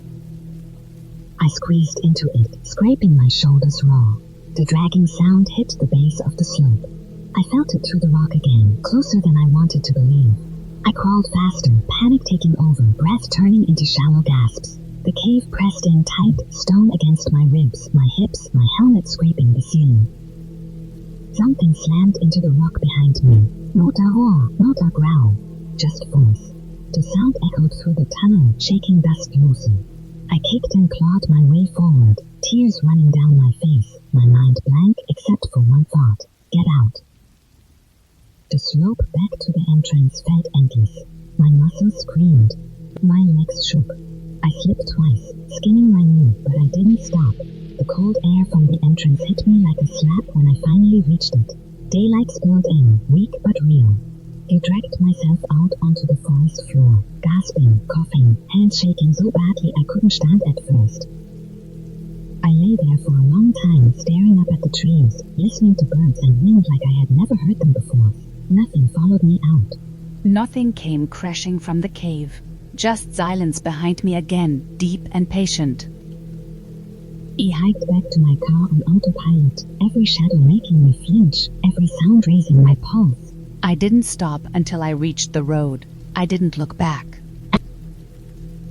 I squeezed into it, scraping my shoulders raw. The dragging sound hit the base of the slope. I felt it through the rock again, closer than I wanted to believe. I crawled faster, panic taking over, breath turning into shallow gasps. The cave pressed in tight, stone against my ribs, my hips, my helmet scraping the ceiling. Something slammed into the rock behind me. Not a roar, not a growl, just force. The sound echoed through the tunnel, shaking dust loosen. I kicked and clawed my way forward, tears running down my face, my mind blank except for one thought: get out. The slope back to the entrance felt endless. My muscles screamed. My legs shook. I slipped twice, skinning my knee, but I didn't stop. The cold air from the entrance hit me like a slap when I finally reached it. Daylight spilled in, weak but real. I dragged myself out onto the forest floor, gasping, coughing, hands shaking so badly I couldn't stand at first. I lay there for a long time, staring up at the trees, listening to birds and wind like I had never heard them before. Nothing followed me out. Nothing came crashing from the cave. Just silence behind me again, deep and patient. I hiked back to my car on autopilot, every shadow making me flinch, every sound raising my pulse. I didn't stop until I reached the road. I didn't look back.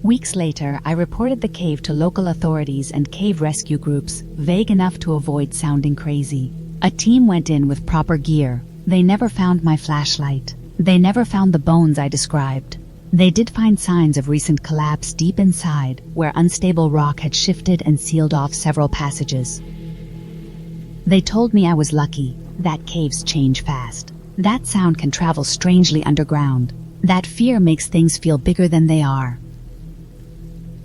Weeks later, I reported the cave to local authorities and cave rescue groups, vague enough to avoid sounding crazy. A team went in with proper gear. They never found my flashlight. They never found the bones I described. They did find signs of recent collapse deep inside, where unstable rock had shifted and sealed off several passages. They told me I was lucky, that caves change fast. That sound can travel strangely underground. That fear makes things feel bigger than they are.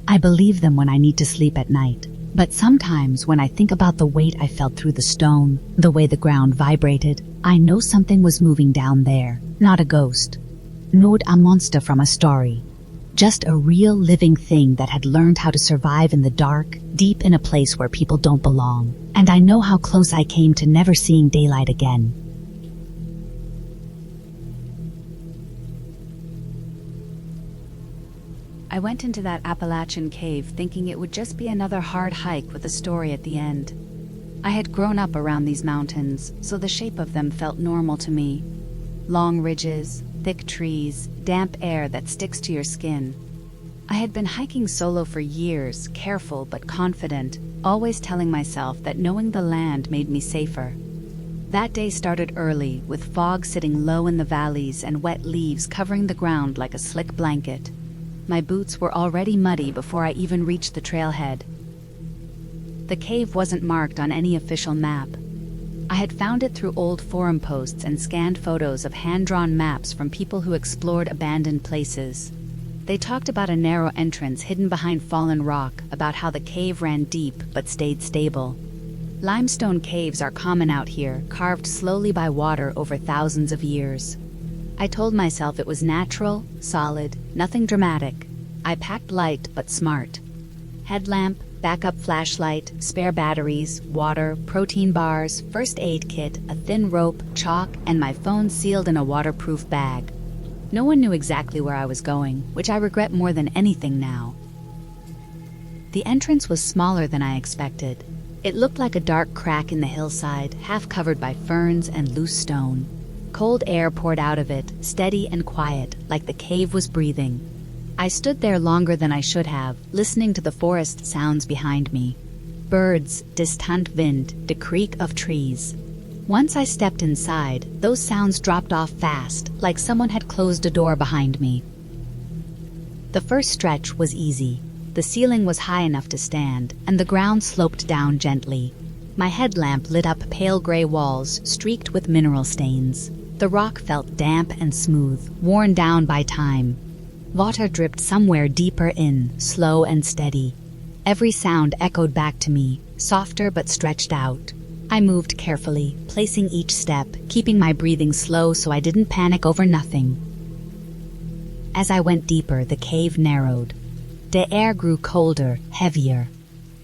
I believe them when I need to sleep at night, but sometimes when I think about the weight I felt through the stone, the way the ground vibrated, I know something was moving down there, not a ghost. Not a monster from a story. Just a real living thing that had learned how to survive in the dark, deep in a place where people don't belong. And I know how close I came to never seeing daylight again. I went into that Appalachian cave thinking it would just be another hard hike with a story at the end. I had grown up around these mountains, so the shape of them felt normal to me. Long ridges, thick trees, damp air that sticks to your skin. I had been hiking solo for years, careful but confident, always telling myself that knowing the land made me safer. That day started early, with fog sitting low in the valleys and wet leaves covering the ground like a slick blanket. My boots were already muddy before I even reached the trailhead. The cave wasn't marked on any official map. I had found it through old forum posts and scanned photos of hand-drawn maps from people who explored abandoned places. They talked about a narrow entrance hidden behind fallen rock, about how the cave ran deep but stayed stable. Limestone caves are common out here, carved slowly by water over thousands of years. I told myself it was natural, solid, nothing dramatic. I packed light but smart. Headlamp, backup flashlight, spare batteries, water, protein bars, first aid kit, a thin rope, chalk, and my phone sealed in a waterproof bag. No one knew exactly where I was going, which I regret more than anything now. The entrance was smaller than I expected. It looked like a dark crack in the hillside, half covered by ferns and loose stone. Cold air poured out of it, steady and quiet, like the cave was breathing. I stood there longer than I should have, listening to the forest sounds behind me. Birds, distant wind, the creak of trees. Once I stepped inside, those sounds dropped off fast, like someone had closed a door behind me. The first stretch was easy. The ceiling was high enough to stand, and the ground sloped down gently. My headlamp lit up pale gray walls, streaked with mineral stains. The rock felt damp and smooth, worn down by time. Water dripped somewhere deeper in, slow and steady. Every sound echoed back to me, softer but stretched out. I moved carefully, placing each step, keeping my breathing slow so I didn't panic over nothing. As I went deeper, the cave narrowed. The air grew colder, heavier.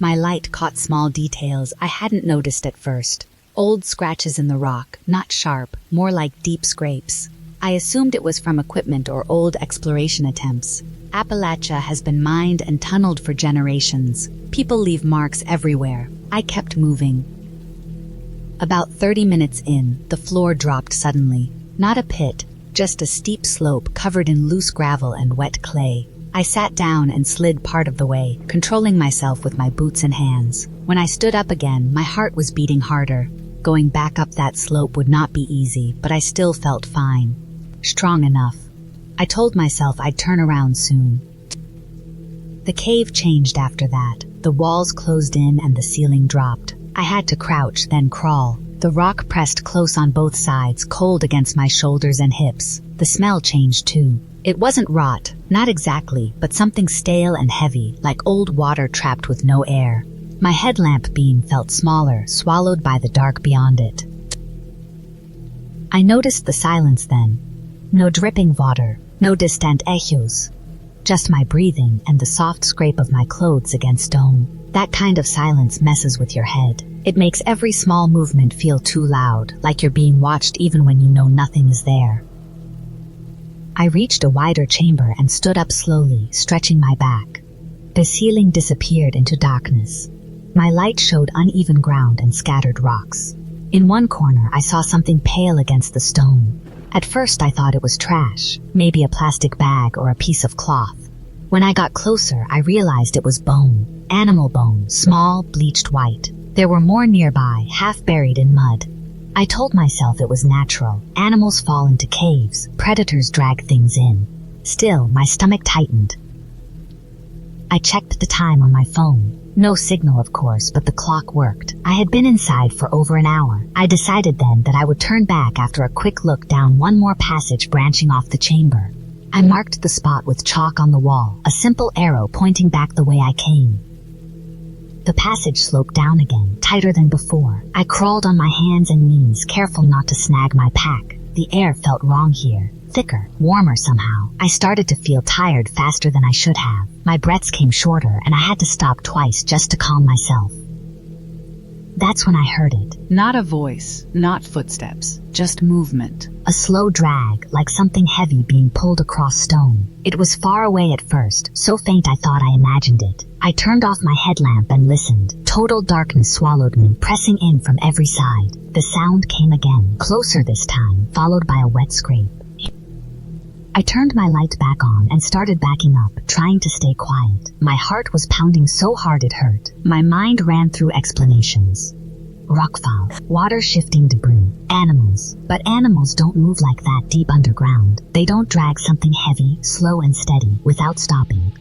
My light caught small details I hadn't noticed at first. Old scratches in the rock, not sharp, more like deep scrapes. I assumed it was from equipment or old exploration attempts. Appalachia has been mined and tunneled for generations. People leave marks everywhere. I kept moving. About 30 minutes in, the floor dropped suddenly. Not a pit, just a steep slope covered in loose gravel and wet clay. I sat down and slid part of the way, controlling myself with my boots and hands. When I stood up again, my heart was beating harder. Going back up that slope would not be easy, but I still felt fine. Strong enough. I told myself I'd turn around soon. The cave changed after that. The walls closed in and the ceiling dropped. I had to crouch, then crawl. The rock pressed close on both sides, cold against my shoulders and hips. The smell changed too. It wasn't rot, not exactly, but something stale and heavy, like old water trapped with no air. My headlamp beam felt smaller, swallowed by the dark beyond it. I noticed the silence then. No dripping water, no distant echoes. Just my breathing and the soft scrape of my clothes against stone. That kind of silence messes with your head. It makes every small movement feel too loud, like you're being watched even when you know nothing is there. I reached a wider chamber and stood up slowly, stretching my back. The ceiling disappeared into darkness. My light showed uneven ground and scattered rocks. In one corner, I saw something pale against the stone. At first, I thought it was trash, maybe a plastic bag or a piece of cloth. When I got closer, I realized it was bone. Animal bone, small, bleached white. There were more nearby, half buried in mud. I told myself it was natural. Animals fall into caves, predators drag things in. Still, my stomach tightened. I checked the time on my phone. No signal, of course, but the clock worked. I had been inside for over an hour. I decided then that I would turn back after a quick look down one more passage branching off the chamber. I marked the spot with chalk on the wall, a simple arrow pointing back the way I came. The passage sloped down again, tighter than before. I crawled on my hands and knees, careful not to snag my pack. The air felt wrong here. Thicker, warmer somehow. I started to feel tired faster than I should have. My breaths came shorter, and I had to stop twice just to calm myself. That's when I heard it. Not a voice, not footsteps, just movement. A slow drag, like something heavy being pulled across stone. It was far away at first, so faint I thought I imagined it. I turned off my headlamp and listened. Total darkness swallowed me, pressing in from every side. The sound came again, closer this time, followed by a wet scrape. I turned my light back on and started backing up, trying to stay quiet. My heart was pounding so hard it hurt. My mind ran through explanations. Rockfall, water-shifting debris, animals. But animals don't move like that deep underground. They don't drag something heavy, slow and steady, without stopping.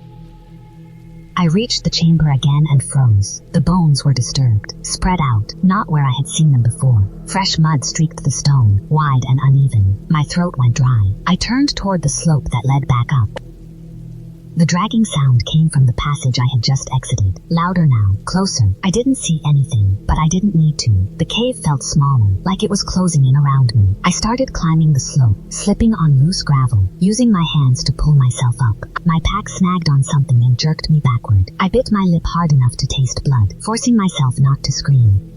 I reached the chamber again and froze. The bones were disturbed, spread out, not where I had seen them before. Fresh mud streaked the stone, wide and uneven. My throat went dry. I turned toward the slope that led back up. The dragging sound came from the passage I had just exited. Louder now, closer. I didn't see anything, but I didn't need to. The cave felt smaller, like it was closing in around me. I started climbing the slope, slipping on loose gravel, using my hands to pull myself up. My pack snagged on something and jerked me backward. I bit my lip hard enough to taste blood, forcing myself not to scream.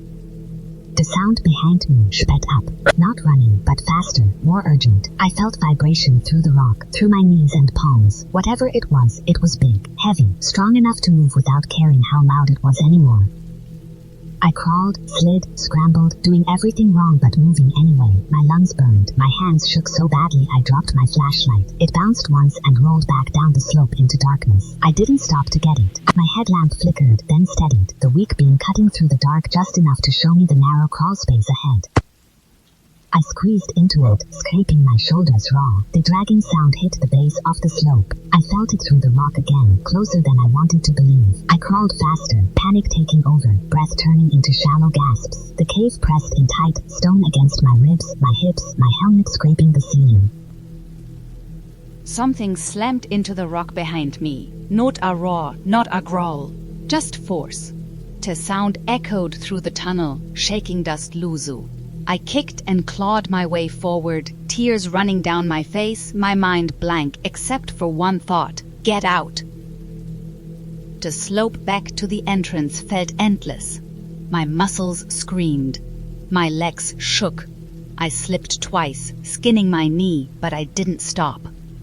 The sound behind me sped up, not running, but faster, more urgent. I felt vibration through the rock, through my knees and palms. Whatever it was big, heavy, strong enough to move without caring how loud it was anymore. I crawled, slid, scrambled, doing everything wrong but moving anyway. My lungs burned. My hands shook so badly I dropped my flashlight. It bounced once and rolled back down the slope into darkness. I didn't stop to get it. My headlamp flickered, then steadied, the weak beam cutting through the dark just enough to show me the narrow crawl space ahead. I squeezed into it, scraping my shoulders raw. The dragging sound hit the base of the slope. I felt it through the rock again, closer than I wanted to believe. I crawled faster, panic taking over, breath turning into shallow gasps. The cave pressed in tight, stone against my ribs, my hips, my helmet scraping the ceiling. Something slammed into the rock behind me. Not a roar, not a growl, just force. The sound echoed through the tunnel, shaking dust Luzu. I kicked and clawed my way forward, tears running down my face, my mind blank except for one thought: get out. The slope back to the entrance felt endless. My muscles screamed. My legs shook. I slipped twice, skinning my knee, but I didn't stop.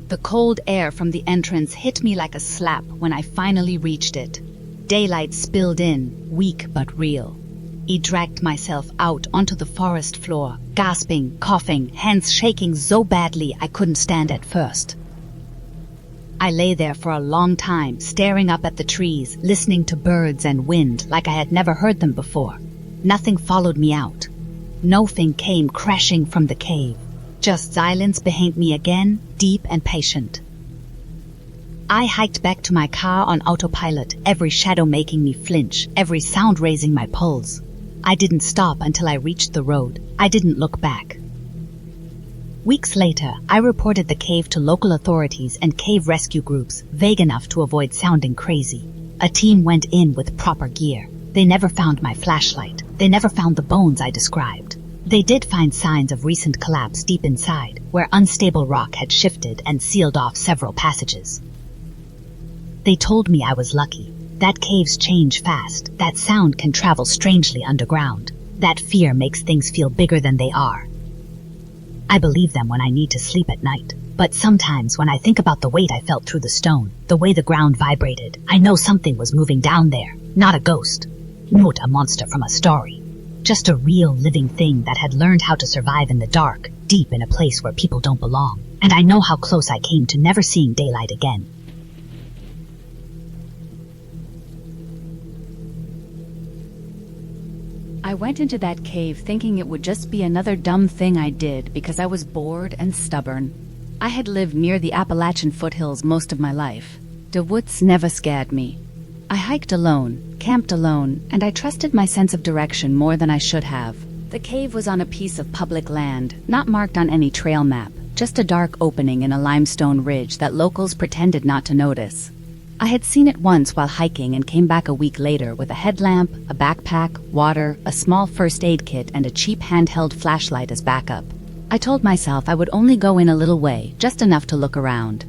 The cold air from the entrance hit me like a slap when I finally reached it. Daylight spilled in, weak but real. I dragged myself out onto the forest floor, gasping, coughing, hands shaking so badly I couldn't stand at first. I lay there for a long time, staring up at the trees, listening to birds and wind like I had never heard them before. Nothing followed me out. Nothing came crashing from the cave. Just silence behind me again, deep and patient. I hiked back to my car on autopilot, every shadow making me flinch, every sound raising my pulse. I didn't stop until I reached the road. I didn't look back. Weeks later, I reported the cave to local authorities and cave rescue groups, vague enough to avoid sounding crazy. A team went in with proper gear. They never found my flashlight. They never found the bones I described. They did find signs of recent collapse deep inside, where unstable rock had shifted and sealed off several passages. They told me I was lucky. That caves change fast. That sound can travel strangely underground. That fear makes things feel bigger than they are. I believe them when I need to sleep at night. But sometimes when I think about the weight I felt through the stone, the way the ground vibrated, I know something was moving down there. Not a ghost. Not a monster from a story. Just a real living thing that had learned how to survive in the dark, deep in a place where people don't belong. And I know how close I came to never seeing daylight again. I went into that cave thinking it would just be another dumb thing I did because I was bored and stubborn. I had lived near the Appalachian foothills most of my life. The woods never scared me. I hiked alone, camped alone, and I trusted my sense of direction more than I should have. The cave was on a piece of public land, not marked on any trail map, just a dark opening in a limestone ridge that locals pretended not to notice. I had seen it once while hiking and came back a week later with a headlamp, a backpack, water, a small first aid kit, and a cheap handheld flashlight as backup. I told myself I would only go in a little way, just enough to look around.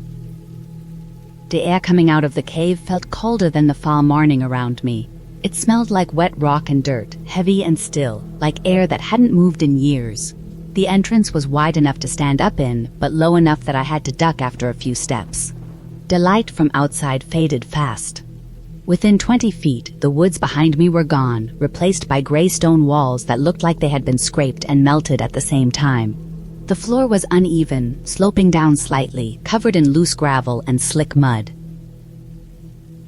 The air coming out of the cave felt colder than the fall morning around me. It smelled like wet rock and dirt, heavy and still, like air that hadn't moved in years. The entrance was wide enough to stand up in, but low enough that I had to duck after a few steps. The light from outside faded fast. Within 20 feet, the woods behind me were gone, replaced by gray stone walls that looked like they had been scraped and melted at the same time. The floor was uneven, sloping down slightly, covered in loose gravel and slick mud.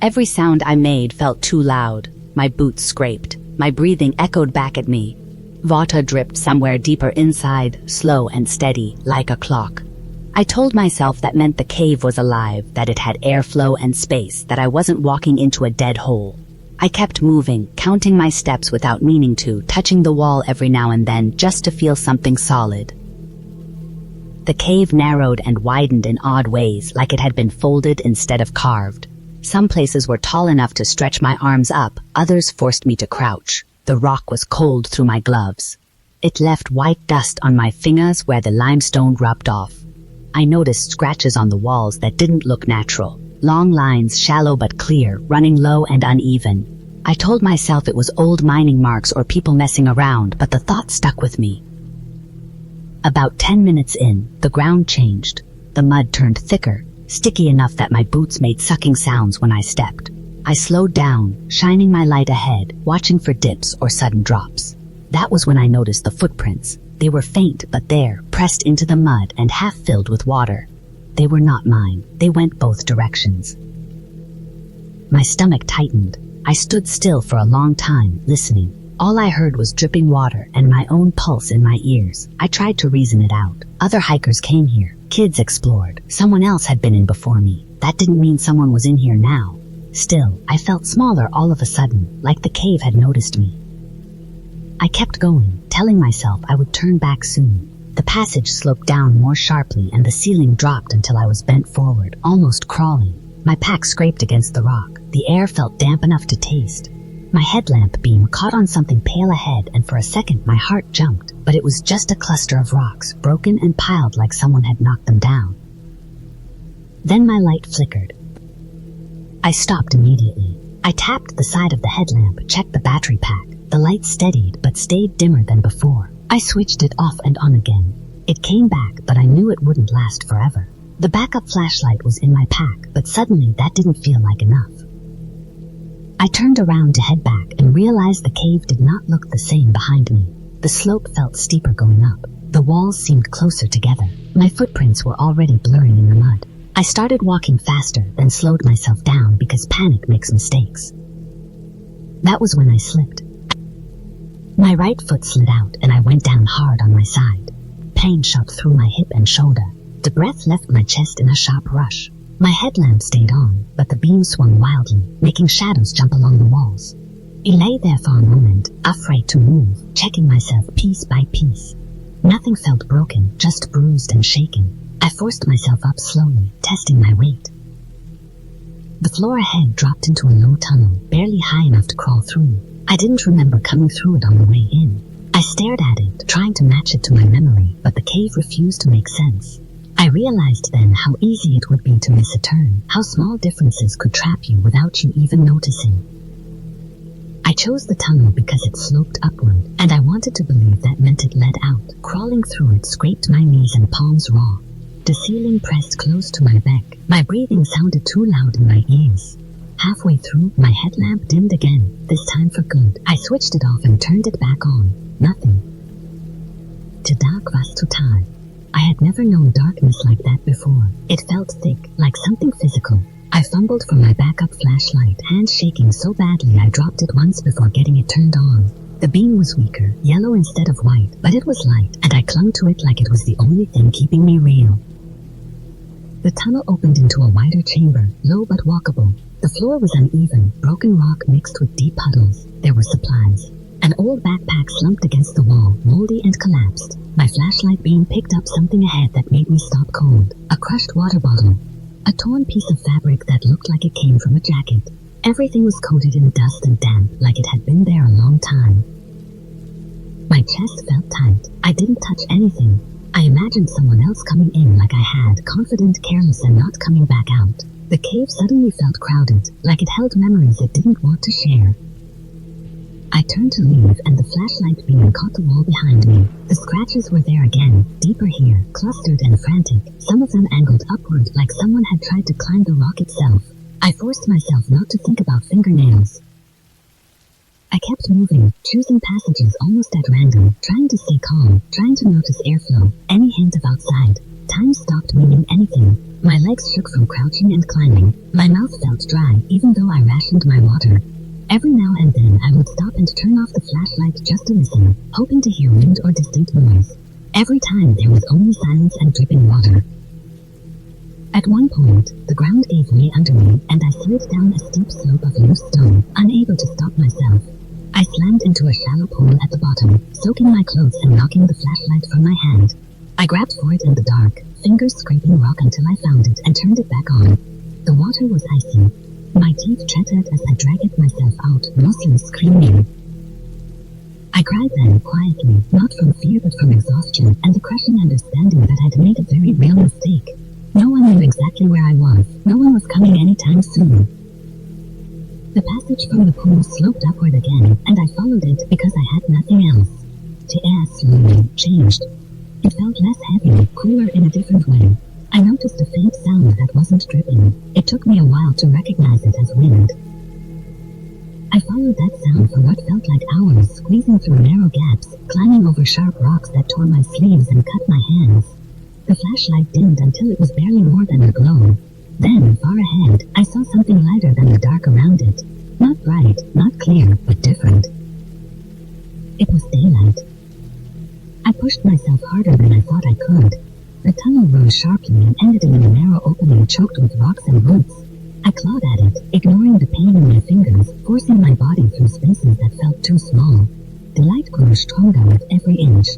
Every sound I made felt too loud. My boots scraped. My breathing echoed back at me. Water dripped somewhere deeper inside, slow and steady, like a clock. I told myself that meant the cave was alive, that it had airflow and space, that I wasn't walking into a dead hole. I kept moving, counting my steps without meaning to, touching the wall every now and then just to feel something solid. The cave narrowed and widened in odd ways, like it had been folded instead of carved. Some places were tall enough to stretch my arms up, others forced me to crouch. The rock was cold through my gloves. It left white dust on my fingers where the limestone rubbed off. I noticed scratches on the walls that didn't look natural. Long lines, shallow but clear, running low and uneven. I told myself it was old mining marks or people messing around, but the thought stuck with me. About 10 minutes in, the ground changed. The mud turned thicker, sticky enough that my boots made sucking sounds when I stepped. I slowed down, shining my light ahead, watching for dips or sudden drops. That was when I noticed the footprints. They were faint but there, pressed into the mud and half filled with water. They were not mine. They went both directions. My stomach tightened. I stood still for a long time, listening. All I heard was dripping water and my own pulse in my ears. I tried to reason it out. Other hikers came here. Kids explored. Someone else had been in before me. That didn't mean someone was in here now. Still, I felt smaller all of a sudden, like the cave had noticed me. I kept going, telling myself I would turn back soon. The The passage sloped down more sharply and the ceiling dropped until I was bent forward, almost crawling. My pack scraped against the rock. The air felt damp enough to taste. My headlamp beam caught on something pale ahead, and for a second my heart jumped, but it was just a cluster of rocks, broken and piled like someone had knocked them down. Then my light flickered. I stopped immediately. I tapped the side of the headlamp, checked the battery pack. The light steadied, but stayed dimmer than before. I switched it off and on again. It came back, but I knew it wouldn't last forever. The backup flashlight was in my pack, but suddenly that didn't feel like enough. I turned around to head back and realized the cave did not look the same behind me. The slope felt steeper going up. The walls seemed closer together. My footprints were already blurring in the mud. I started walking faster, then slowed myself down because panic makes mistakes. That was when I slipped. My right foot slid out and I went down hard on my side. Pain shot through my hip and shoulder. The breath left my chest in a sharp rush. My headlamp stayed on, but the beam swung wildly, making shadows jump along the walls. I lay there for a moment, afraid to move, checking myself piece by piece. Nothing felt broken, just bruised and shaken. I forced myself up slowly, testing my weight. The floor ahead dropped into a low tunnel, barely high enough to crawl through. I didn't remember coming through it on the way in. I stared at it, trying to match it to my memory, but the cave refused to make sense. I realized then how easy it would be to miss a turn, how small differences could trap you without you even noticing. I chose the tunnel because it sloped upward, and I wanted to believe that meant it led out. Crawling through it scraped my knees and palms raw. The ceiling pressed close to my back. My breathing sounded too loud in my ears. Halfway through, my headlamp dimmed again, this time for good. I switched it off and turned it back on. Nothing. Too dark was too tired. I had never known darkness like that before. It felt thick, like something physical. I fumbled for my backup flashlight, hands shaking so badly I dropped it once before getting it turned on. The beam was weaker, yellow instead of white, but it was light, and I clung to it like it was the only thing keeping me real. The tunnel opened into a wider chamber, low but walkable. The floor was uneven, broken rock mixed with deep puddles. There were supplies. An old backpack slumped against the wall, moldy and collapsed. My flashlight beam picked up something ahead that made me stop cold. A crushed water bottle. A torn piece of fabric that looked like it came from a jacket. Everything was coated in dust and damp, like it had been there a long time. My chest felt tight. I didn't touch anything. I imagined someone else coming in like I had, confident, careless, and not coming back out. The cave suddenly felt crowded, like it held memories it didn't want to share. I turned to leave, and the flashlight beam caught the wall behind me. The scratches were there again, deeper here, clustered and frantic, some of them angled upward like someone had tried to climb the rock itself. I forced myself not to think about fingernails. I kept moving, choosing passages almost at random, trying to stay calm, trying to notice airflow, any hint of outside. Time stopped meaning anything. My legs shook from crouching and climbing. My mouth felt dry, even though I rationed my water. Every now and then I would stop and turn off the flashlight just to listen, hoping to hear wind or distant noise. Every time there was only silence and dripping water. At one point, the ground gave way under me, and I slid down a steep slope of loose stone, unable to stop myself. I slammed into a shallow pool at the bottom, soaking my clothes and knocking the flashlight from my hand. I grabbed for it in the dark, fingers scraping rock until I found it and turned it back on. The water was icy. My teeth chattered as I dragged myself out, muscles screaming. I cried then, quietly, not from fear but from exhaustion and the crushing understanding that I'd made a very real mistake. No one knew exactly where I was. No one was coming anytime soon. The passage from the pool sloped upward again, and I followed it because I had nothing else. The air slowly changed. It felt less heavy, cooler in a different way. I noticed a faint sound that wasn't dripping. It took me a while to recognize it as wind. I followed that sound for what felt like hours, squeezing through narrow gaps, climbing over sharp rocks that tore my sleeves and cut my hands. The flashlight dimmed until it was barely more than a glow. Then, far ahead, I saw something lighter than the dark around it. Not bright, not clear, but different. It was daylight. I pushed myself harder than I thought I could. The tunnel rose sharply and ended in a narrow opening choked with rocks and roots. I clawed at it, ignoring the pain in my fingers, forcing my body through spaces that felt too small. The light grew stronger with every inch.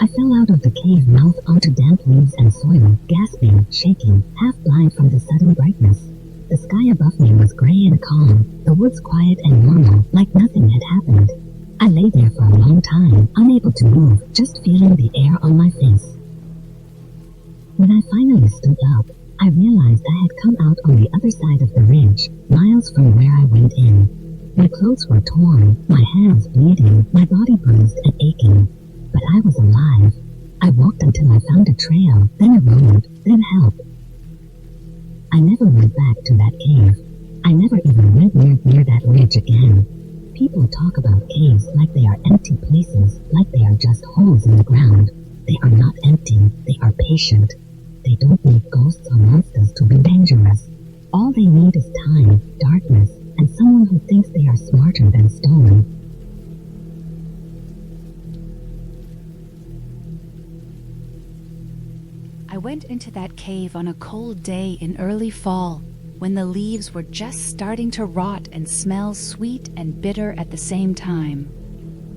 I fell out of the cave mouth onto damp leaves and soil, gasping, shaking, half blind from the sudden brightness. The sky above me was gray and calm, the woods quiet and normal, like nothing had happened. I lay there for a long time, unable to move, just feeling the air on my face. When I finally stood up, I realized I had come out on the other side of the ridge, miles from where I went in. My clothes were torn, my hands bleeding, my body bruised and aching. But I was alive. I walked until I found a trail, then a road, then help. I never went back to that cave. I never even went near that ridge again. People talk about caves like they are empty places, like they are just holes in the ground. They are not empty, they are patient. They don't need ghosts or monsters to be dangerous. All they need is time, darkness, and someone who thinks they are smarter than stone. I went into that cave on a cold day in early fall, when the leaves were just starting to rot and smell sweet and bitter at the same time.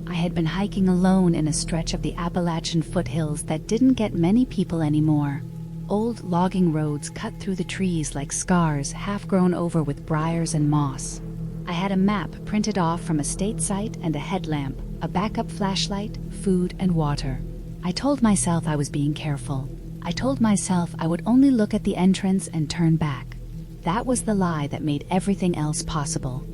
I had been hiking alone in a stretch of the Appalachian foothills that didn't get many people anymore. Old logging roads cut through the trees like scars half grown over with briars and moss. I had a map printed off from a state site and a headlamp, a backup flashlight, food and water. I told myself I was being careful. I told myself I would only look at the entrance and turn back. That was the lie that made everything else possible.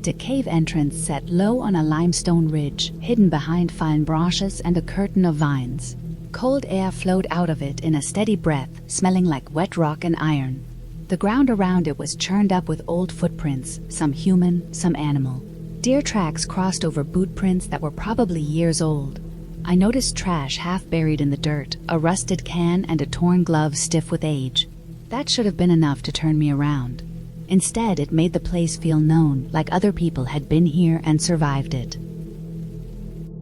The cave entrance sat low on a limestone ridge, hidden behind fine branches and a curtain of vines. Cold air flowed out of it in a steady breath, smelling like wet rock and iron. The ground around it was churned up with old footprints, some human, some animal. Deer tracks crossed over boot prints that were probably years old. I noticed trash half buried in the dirt, a rusted can and a torn glove stiff with age. That should have been enough to turn me around. Instead, it made the place feel known, like other people had been here and survived it.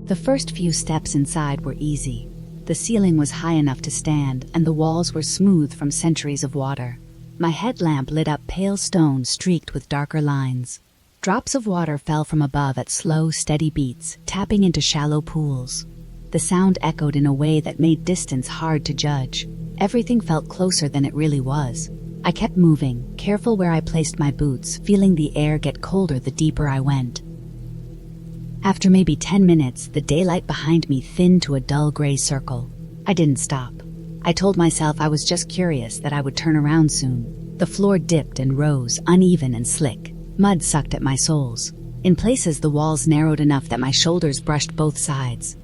The first few steps inside were easy. The ceiling was high enough to stand, and the walls were smooth from centuries of water. My headlamp lit up pale stone streaked with darker lines. Drops of water fell from above at slow, steady beats, tapping into shallow pools. The sound echoed in a way that made distance hard to judge. Everything felt closer than it really was. I kept moving, careful where I placed my boots, feeling the air get colder the deeper I went. After maybe 10 minutes, the daylight behind me thinned to a dull gray circle. I didn't stop. I told myself I was just curious, that I would turn around soon. The floor dipped and rose, uneven and slick. Mud sucked at my soles. In places, the walls narrowed enough that my shoulders brushed both sides.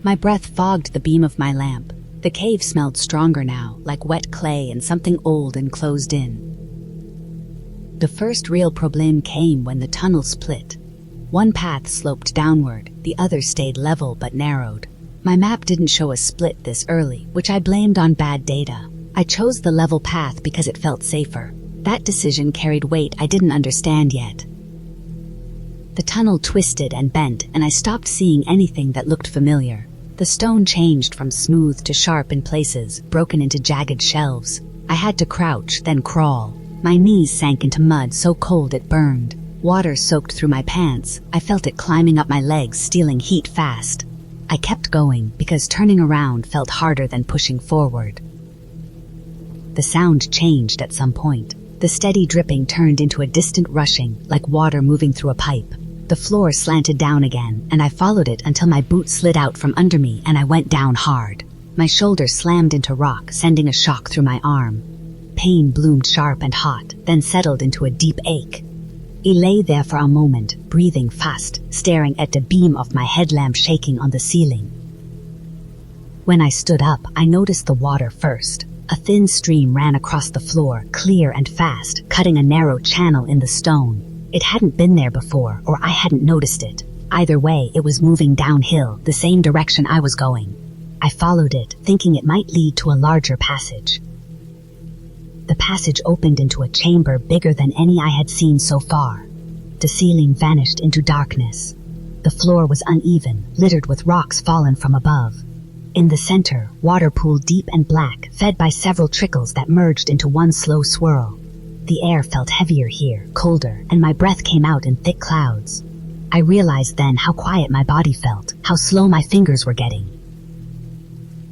My breath fogged the beam of my lamp. The cave smelled stronger now, like wet clay and something old and closed in. The first real problem came when the tunnel split. One path sloped downward, the other stayed level but narrowed. My map didn't show a split this early, which I blamed on bad data. I chose the level path because it felt safer. That decision carried weight I didn't understand yet. The tunnel twisted and bent, and I stopped seeing anything that looked familiar. The stone changed from smooth to sharp in places, broken into jagged shelves. I had to crouch, then crawl. My knees sank into mud so cold it burned. Water soaked through my pants. I felt it climbing up my legs, stealing heat fast. I kept going, because turning around felt harder than pushing forward. The sound changed at some point. The steady dripping turned into a distant rushing, like water moving through a pipe. The floor slanted down again, and I followed it until my boot slid out from under me and I went down hard. My shoulder slammed into rock, sending a shock through my arm. Pain bloomed sharp and hot, then settled into a deep ache. I lay there for a moment, breathing fast, staring at the beam of my headlamp shaking on the ceiling. When I stood up, I noticed the water first. A thin stream ran across the floor, clear and fast, cutting a narrow channel in the stone. It hadn't been there before, or I hadn't noticed it. Either way, it was moving downhill, the same direction I was going. I followed it, thinking it might lead to a larger passage. The passage opened into a chamber bigger than any I had seen so far. The ceiling vanished into darkness. The floor was uneven, littered with rocks fallen from above. In the center, water pooled deep and black, fed by several trickles that merged into one slow swirl. The air felt heavier here, colder, and my breath came out in thick clouds. I realized then how quiet my body felt, how slow my fingers were getting.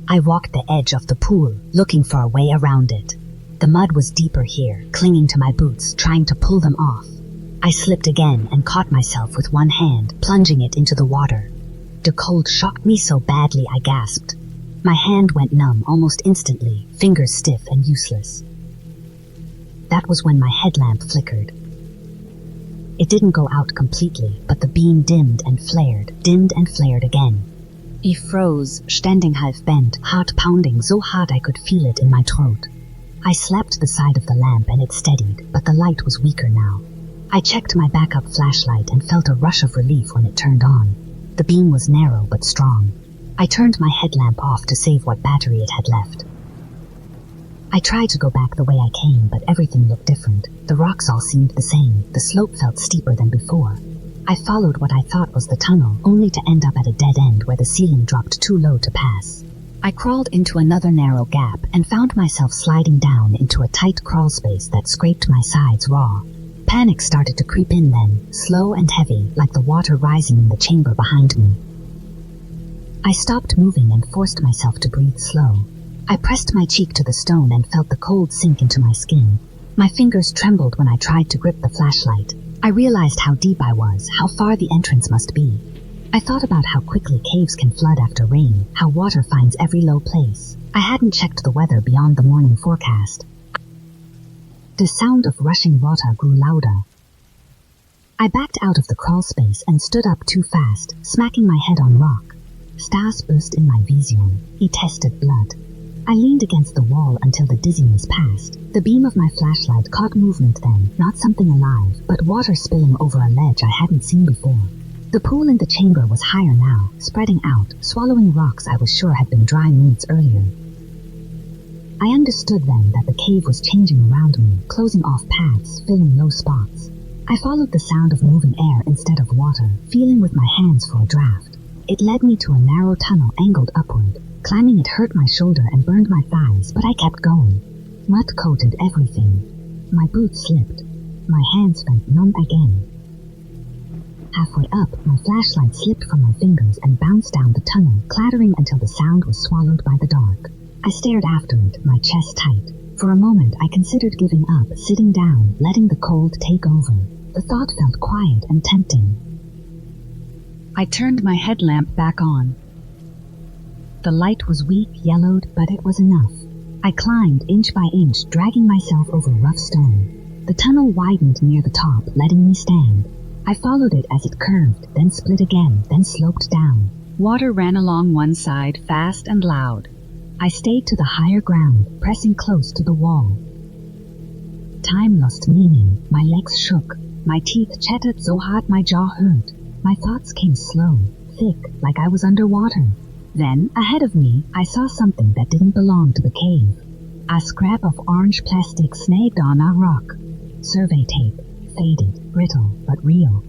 I walked the edge of the pool, looking for a way around it. The mud was deeper here, clinging to my boots, trying to pull them off. I slipped again and caught myself with one hand, plunging it into the water. The cold shocked me so badly I gasped. My hand went numb almost instantly, fingers stiff and useless. That was when my headlamp flickered. It didn't go out completely, but the beam dimmed and flared again. I froze, standing half bent, heart pounding so hard I could feel it in my throat. I slapped the side of the lamp and it steadied, but the light was weaker now. I checked my backup flashlight and felt a rush of relief when it turned on. The beam was narrow but strong. I turned my headlamp off to save what battery it had left. I tried to go back the way I came, but everything looked different. The rocks all seemed the same. The slope felt steeper than before. I followed what I thought was the tunnel, only to end up at a dead end where the ceiling dropped too low to pass. I crawled into another narrow gap and found myself sliding down into a tight crawl space that scraped my sides raw. Panic started to creep in then, slow and heavy, like the water rising in the chamber behind me. I stopped moving and forced myself to breathe slow. I pressed my cheek to the stone and felt the cold sink into my skin. My fingers trembled when I tried to grip the flashlight. I realized how deep I was, how far the entrance must be. I thought about how quickly caves can flood after rain, how water finds every low place. I hadn't checked the weather beyond the morning forecast. The sound of rushing water grew louder. I backed out of the crawl space and stood up too fast, smacking my head on rock. Stars burst in my vision. It tested blood. I leaned against the wall until the dizziness passed. The beam of my flashlight caught movement then, not something alive, but water spilling over a ledge I hadn't seen before. The pool in the chamber was higher now, spreading out, swallowing rocks I was sure had been dry minutes earlier. I understood then that the cave was changing around me, closing off paths, filling low spots. I followed the sound of moving air instead of water, feeling with my hands for a draft. It led me to a narrow tunnel angled upward. Climbing it hurt my shoulder and burned my thighs, but I kept going. Mud coated everything. My boots slipped. My hands felt numb again. Halfway up, my flashlight slipped from my fingers and bounced down the tunnel, clattering until the sound was swallowed by the dark. I stared after it, my chest tight. For a moment, I considered giving up, sitting down, letting the cold take over. The thought felt quiet and tempting. I turned my headlamp back on. The light was weak, yellowed, but it was enough. I climbed inch by inch, dragging myself over rough stone. The tunnel widened near the top, letting me stand. I followed it as it curved, then split again, then sloped down. Water ran along one side, fast and loud. I stayed to the higher ground, pressing close to the wall. Time lost meaning. My legs shook. My teeth chattered so hard my jaw hurt. My thoughts came slow, thick, like I was underwater. Then, ahead of me, I saw something that didn't belong to the cave. A scrap of orange plastic snagged on a rock. Survey tape, faded, brittle, but real.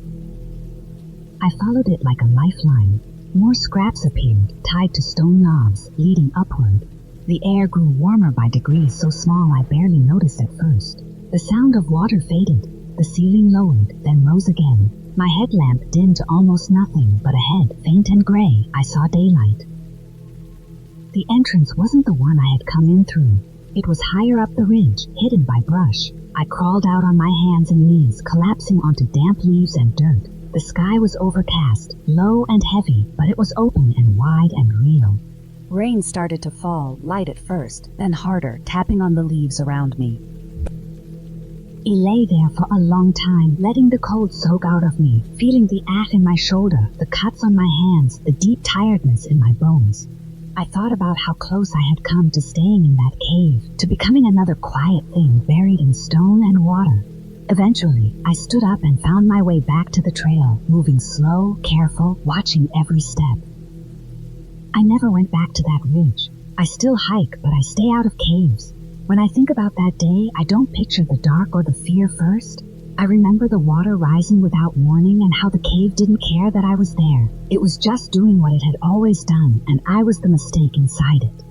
I followed it like a lifeline. More scraps appeared, tied to stone knobs, leading upward. The air grew warmer by degrees so small I barely noticed at first. The sound of water faded. The ceiling lowered, then rose again. My headlamp dimmed to almost nothing, but ahead, faint and gray, I saw daylight. The entrance wasn't the one I had come in through. It was higher up the ridge, hidden by brush. I crawled out on my hands and knees, collapsing onto damp leaves and dirt. The sky was overcast, low and heavy, but it was open and wide and real. Rain started to fall, light at first, then harder, tapping on the leaves around me. I lay there for a long time, letting the cold soak out of me, feeling the ache in my shoulder, the cuts on my hands, the deep tiredness in my bones. I thought about how close I had come to staying in that cave, to becoming another quiet thing buried in stone and water. Eventually, I stood up and found my way back to the trail, moving slow, careful, watching every step. I never went back to that ridge. I still hike, but I stay out of caves. When I think about that day, I don't picture the dark or the fear first. I remember the water rising without warning and how the cave didn't care that I was there. It was just doing what it had always done, and I was the mistake inside it.